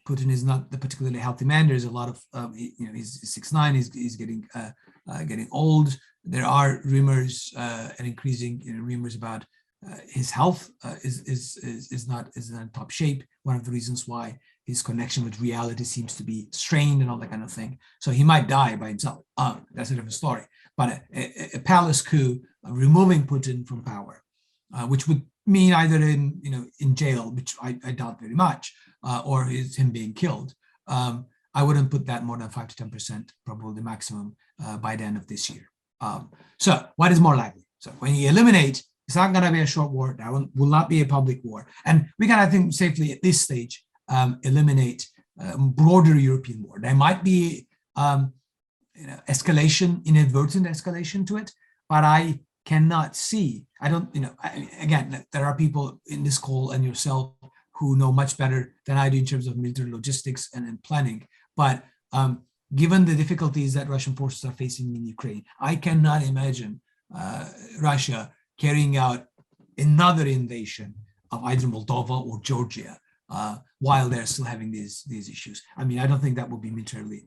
Putin is not the particularly healthy man. There's a lot of, he's 6'9", he's getting old. There are rumors and increasing rumors about his health is not in top shape. One of the reasons why his connection with reality seems to be strained and all that kind of thing. So he might die by himself. That's a different story. But a palace coup, removing Putin from power, which would mean either in jail, which I doubt very much, or him being killed. I wouldn't put that more than 5 to 10%, probably the maximum by the end of this year. So what is more likely? So when you eliminate, it's not going to be a short war. That will not be a public war. And we can, I think, safely at this stage eliminate broader European war. There might be escalation, inadvertent escalation to it, but I cannot see. I don't, again, there are people in this call and yourself who know much better than I do in terms of military logistics and planning. But given the difficulties that Russian forces are facing in Ukraine, I cannot imagine Russia carrying out another invasion of either Moldova or Georgia while they're still having these issues. I mean, I don't think that would be militarily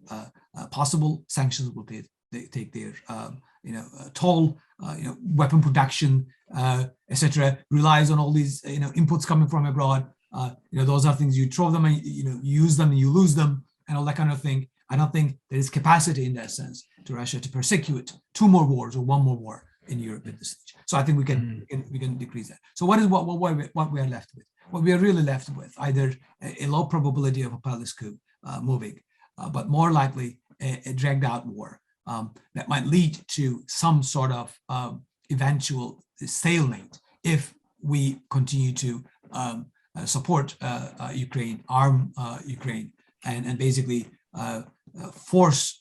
possible. Sanctions will take their toll. Weapon production, etc., relies on all these inputs coming from abroad. Those are things you throw them and you use them and you lose them and all that kind of thing. I don't think there is capacity in that sense to Russia to persecute two more wars or one more war in Europe at this stage. So I think we can decrease that. So what we are left with? What we are really left with, either a low probability of a palace coup moving, but more likely a dragged out war that might lead to some sort of eventual stalemate if we continue to support Ukraine, arm Ukraine, and basically force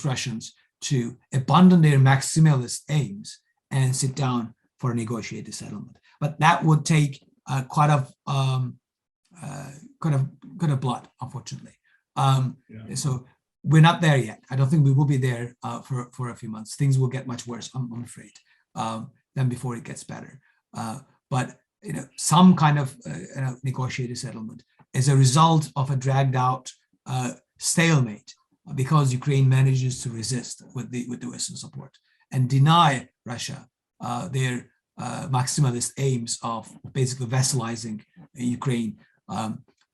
Russians to abandon their maximalist aims and sit down for a negotiated settlement. But that would take quite a blood, unfortunately. So we're not there yet. I don't think we will be there for a few months. Things will get much worse, I'm afraid, than before it gets better. But some kind of negotiated settlement is a result of a dragged out stalemate, because Ukraine manages to resist with the Western support and deny Russia their maximalist aims of basically vassalizing Ukraine,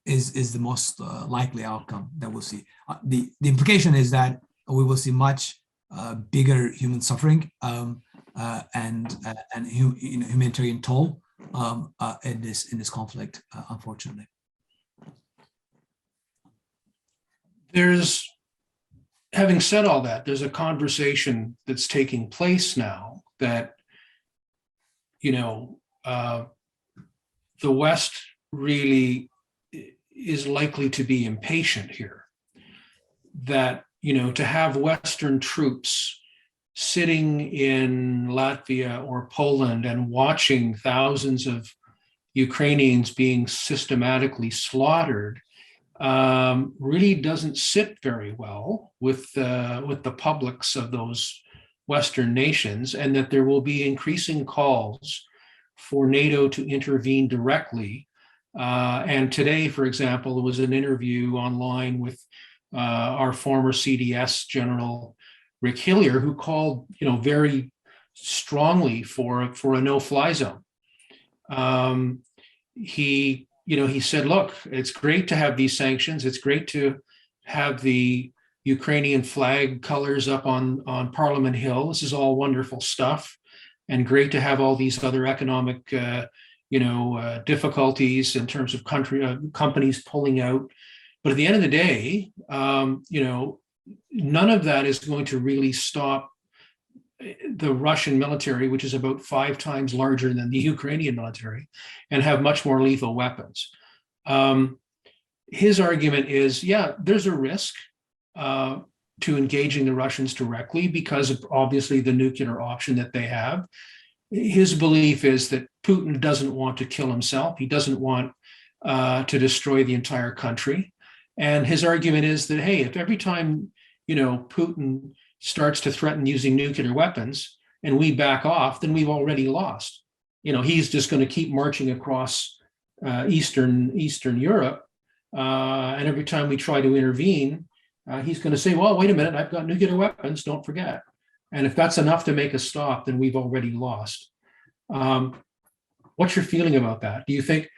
is the most likely outcome that we'll see. The implication is that we will see much bigger human suffering and humanitarian toll in this conflict, unfortunately. Having said all that, there's a conversation that's taking place now that, the West really is likely to be impatient here. That, to have Western troops sitting in Latvia or Poland and watching thousands of Ukrainians being systematically slaughtered really doesn't sit very well with the publics of those Western nations, and that there will be increasing calls for NATO to intervene directly. And today, for example, there was an interview online with our former CDS General Rick Hillier, who called, very strongly for a no-fly zone. He said, look, it's great to have these sanctions. It's great to have the Ukrainian flag colors up on Parliament Hill. This is all wonderful stuff, and great to have all these other economic, difficulties in terms of companies pulling out. But at the end of the day, none of that is going to really stop the Russian military, which is about 5 times larger than the Ukrainian military and have much more lethal weapons. His argument is, there's a risk to engaging the Russians directly because of obviously the nuclear option that they have. His belief is that Putin doesn't want to kill himself. He doesn't want to destroy the entire country. And his argument is that, hey, if every time, Putin starts to threaten using nuclear weapons and we back off, then we've already lost. He's just going to keep marching across Eastern Europe. And every time we try to intervene, he's going to say, well, wait a minute, I've got nuclear weapons, don't forget. And if that's enough to make us stop, then we've already lost. What's your feeling about that? Do you think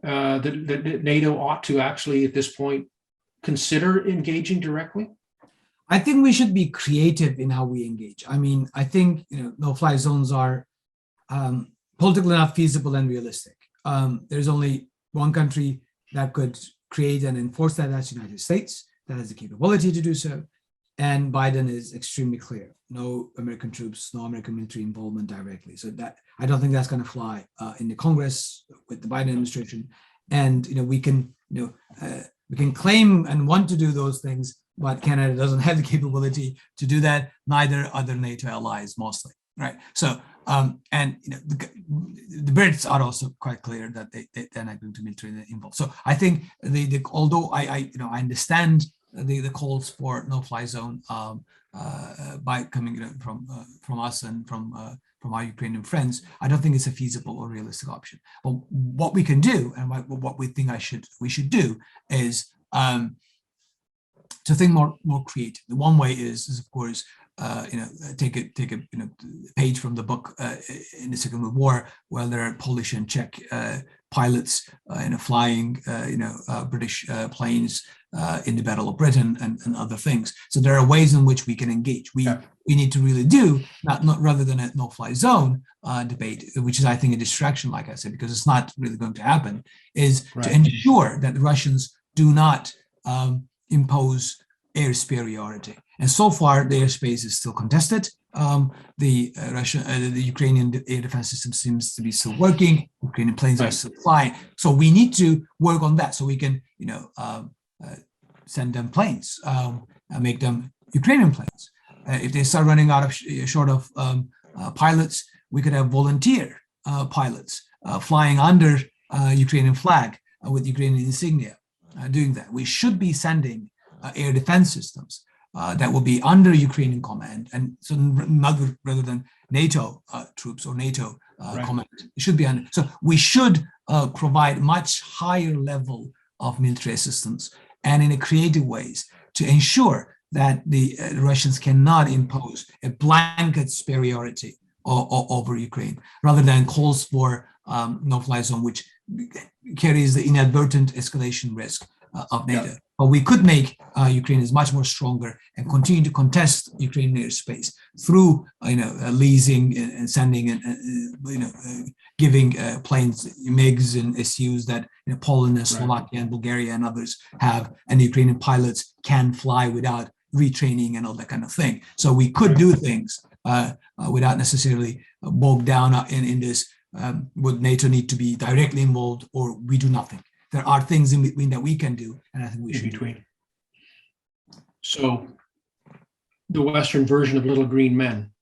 that NATO ought to actually, at this point, consider engaging directly? I think we should be creative in how we engage. I mean, I think no-fly zones are politically not feasible and realistic. There's only one country that could create and enforce that. That's the United States. That has the capability to do so. And Biden is extremely clear: no American troops, no American military involvement directly. So that I don't think that's going to fly in the Congress with the Biden administration. And we can claim and want to do those things, but Canada doesn't have the capability to do that. Neither other NATO allies, mostly, right? So the Brits are also quite clear that they're not going to military involved. So I think although I understand the calls for no-fly zone by coming from us and from our Ukrainian friends, I don't think it's a feasible or realistic option. But what we can do, and what we think we should do, is to think more creative. The one way is of course take a page from the book in the Second World War, where there are Polish and Czech pilots flying British planes in the Battle of Britain and other things. So there are ways in which we can engage. We need to really do, not rather than a no-fly zone debate, which is, I think, a distraction, like I said, because it's not really going to happen, is to ensure that the Russians do not impose air superiority. And so far, the airspace is still contested. The Ukrainian air defense system seems to be still working. Ukrainian planes are still flying. So we need to work on that so we can, send them planes, make them Ukrainian planes. If they start running out of short of pilots, we could have volunteer pilots flying under Ukrainian flag with Ukrainian insignia doing that. We should be sending air defense systems that will be under Ukrainian command, and so rather than NATO troops or NATO command, it should be under. So we should provide much higher level of military assistance and in a creative ways to ensure that the Russians cannot impose a blanket superiority over Ukraine, rather than calls for no-fly zone, which carries the inadvertent escalation risk of NATO. But we could make Ukraine is much more stronger and continue to contest Ukrainian airspace through, leasing and sending and giving planes, MiGs and SUs that Poland and Slovakia and Bulgaria and others have, and the Ukrainian pilots can fly without retraining and all that kind of thing. So we could do things without necessarily bogged down in this. Would NATO need to be directly involved, or we do nothing? There are things in between that we can do, and I think we should. So, the Western version of Little Green Men.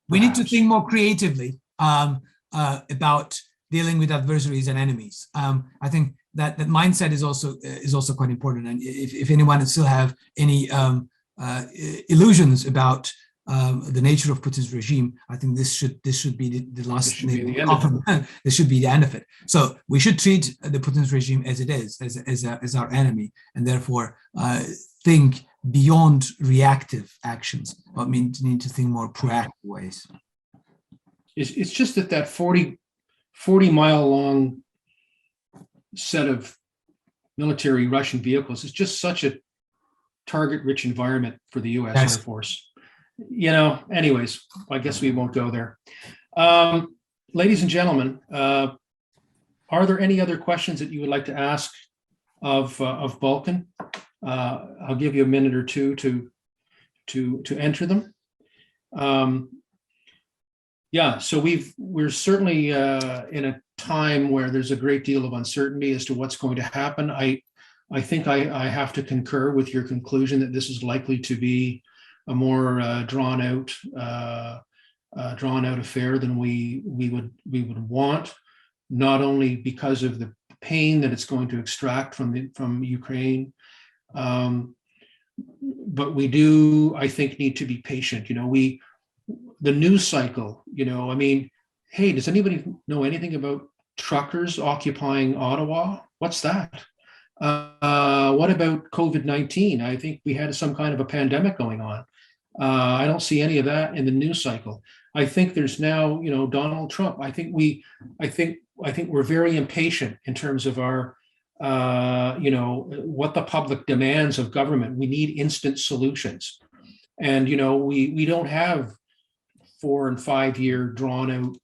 We need to think more creatively about dealing with adversaries and enemies. I think that mindset is also quite important. And if anyone still have any illusions about the nature of Putin's regime, I think this should be the last. This should be the end of it. So we should treat the Putin's regime as it is, as our enemy, and therefore think beyond reactive actions, but we need to think more proactive ways. It's just that 40 mile long set of military Russian vehicles is just such a target rich environment for the U.S. Air Force. Anyways, I guess we won't go there. Ladies and gentlemen, are there any other questions that you would like to ask of Balkan? I'll give you a minute or two to enter them. So we're certainly in a time where there's a great deal of uncertainty as to what's going to happen. I think I have to concur with your conclusion that this is likely to be a more drawn out affair than we would want, not only because of the pain that it's going to extract from Ukraine, but we do, I think, need to be patient. The news cycle. Hey, does anybody know anything about truckers occupying Ottawa? What's that? What about COVID-19? I think we had some kind of a pandemic going on. I don't see any of that in the news cycle. I think there's now, Donald Trump. I think we're very impatient in terms of our, what the public demands of government. We need instant solutions, and we don't have 4 and 5 year drawn out,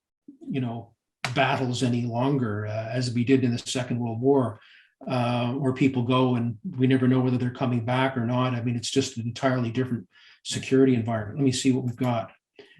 battles any longer as we did in the Second World War, where people go and we never know whether they're coming back or not. It's just an entirely different security environment. Let me see what we've got.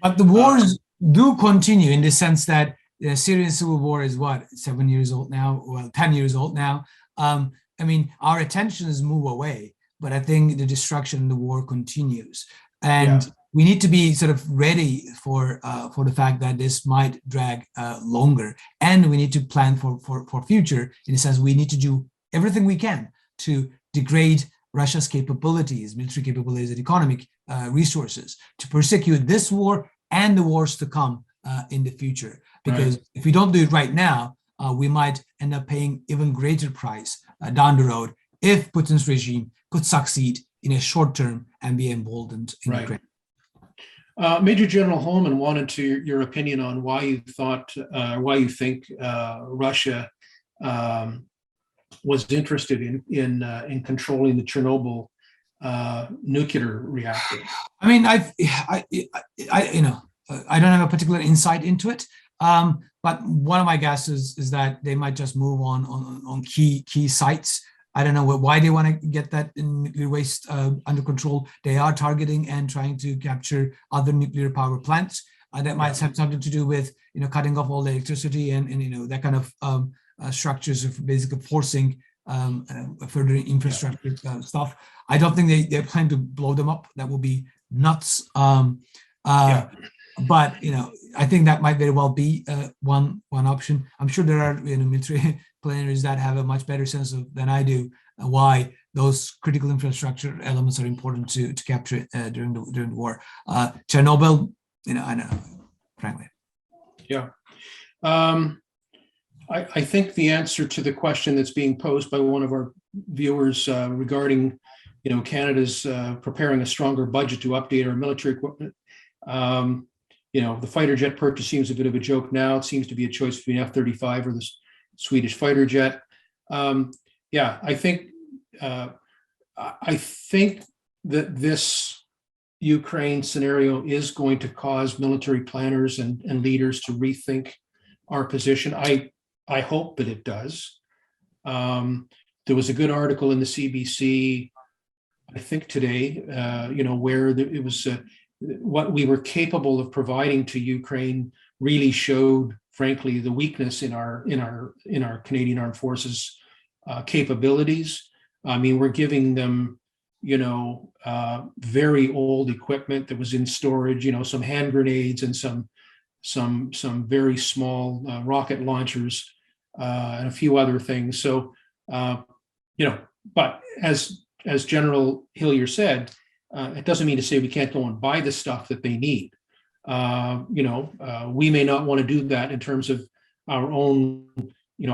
But the wars do continue in the sense that the Syrian civil war is 7 years old now, 10 years old now. Our attentions move away, but I think the destruction and the war continues. And we need to be sort of ready for the fact that this might drag longer. And we need to plan for future, in a sense. We need to do everything we can to degrade Russia's capabilities, military capabilities, and economic resources to persecute this war and the wars to come in the future. Because if we don't do it right now, we might end up paying even greater price down the road if Putin's regime could succeed in a short term and be emboldened in Ukraine. Major General Holman wanted your opinion on why you think Russia was interested in controlling the Chernobyl nuclear reactor. I mean, I don't have a particular insight into it, but one of my guesses is that they might just move on key sites. I don't know why they want to get that nuclear waste under control. They are targeting and trying to capture other nuclear power plants. That might have something to do with cutting off all the electricity and that kind of structures of basically forcing further infrastructure stuff. I don't think they're planning to blow them up. That would be nuts. But I think that might very well be one option. I'm sure there are military planners that have a much better sense of than I do why those critical infrastructure elements are important to capture during the war. Chernobyl, I don't know, frankly. Yeah. I think the answer to the question that's being posed by one of our viewers regarding, Canada's preparing a stronger budget to update our military equipment. The fighter jet purchase seems a bit of a joke now. It seems to be a choice between F-35 or the Swedish fighter jet. I think that this Ukraine scenario is going to cause military planners and leaders to rethink our position. I hope that it does. There was a good article in the CBC, I think today, where it was what we were capable of providing to Ukraine really showed, frankly, the weakness in our Canadian Armed Forces capabilities. I mean, we're giving them, very old equipment that was in storage, some hand grenades and some very small rocket launchers and a few other things. So, but as General Hillier said, it doesn't mean to say we can't go and buy the stuff that they need. We may not want to do that in terms of our own,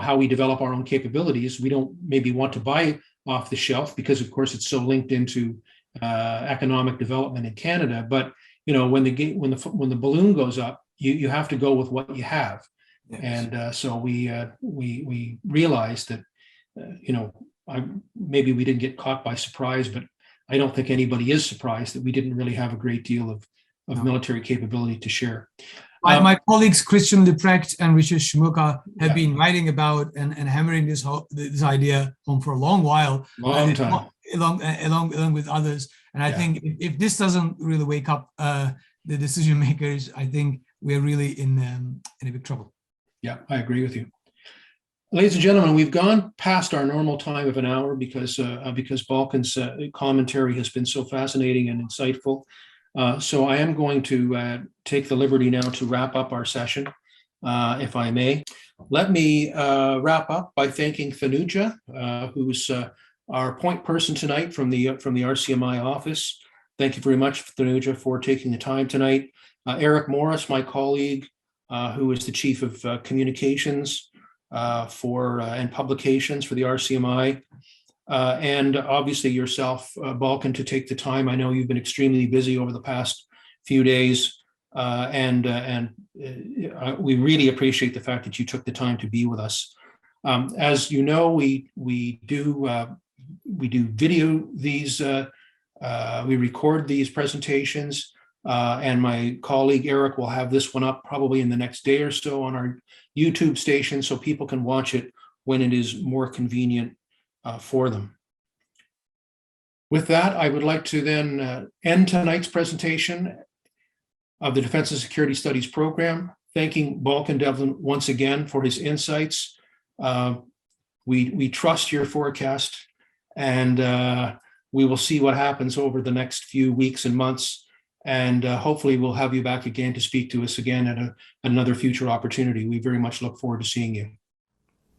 how we develop our own capabilities. We don't maybe want to buy off the shelf because, of course, it's so linked into economic development in Canada. But when the balloon goes up, you have to go with what you have. Yes. And so we realized that maybe we didn't get caught by surprise, but I don't think anybody is surprised that we didn't really have a great deal of military capability to share. My colleagues Christian Leprecht and Richard Schmuka have been writing about and hammering this idea home for a long while, long time, along with others. And I think if this doesn't really wake up the decision makers, I think we're really in a big trouble. Yeah, I agree with you. Ladies and gentlemen, we've gone past our normal time of an hour because Balkan's commentary has been so fascinating and insightful. So I am going to take the liberty now to wrap up our session, if I may. Let me wrap up by thanking Thanuja, who's our point person tonight from the RCMI office. Thank you very much, Thanuja, for taking the time tonight. Eric Morris, my colleague, who is the Chief of Communications and Publications for the RCMI. And obviously yourself, Balkan, to take the time. I know you've been extremely busy over the past few days, and we really appreciate the fact that you took the time to be with us. As you know, we do video these, we record these presentations, and my colleague Eric will have this one up probably in the next day or so on our YouTube station, so people can watch it when it is more convenient for them. With that, I would like to then end tonight's presentation of the Defense and Security Studies program, thanking Balkan Devlin once again for his insights. We trust your forecast, and we will see what happens over the next few weeks and months, and hopefully we'll have you back again to speak to us again at another future opportunity. We very much look forward to seeing you.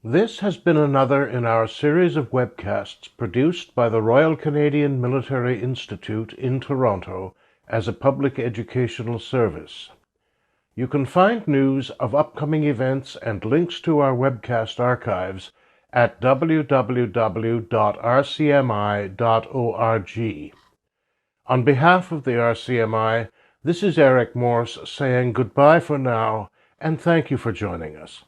This has been another in our series of webcasts produced by the Royal Canadian Military Institute in Toronto as a public educational service. You can find news of upcoming events and links to our webcast archives at www.rcmi.org. On behalf of the RCMI, this is Eric Morse saying goodbye for now, and thank you for joining us.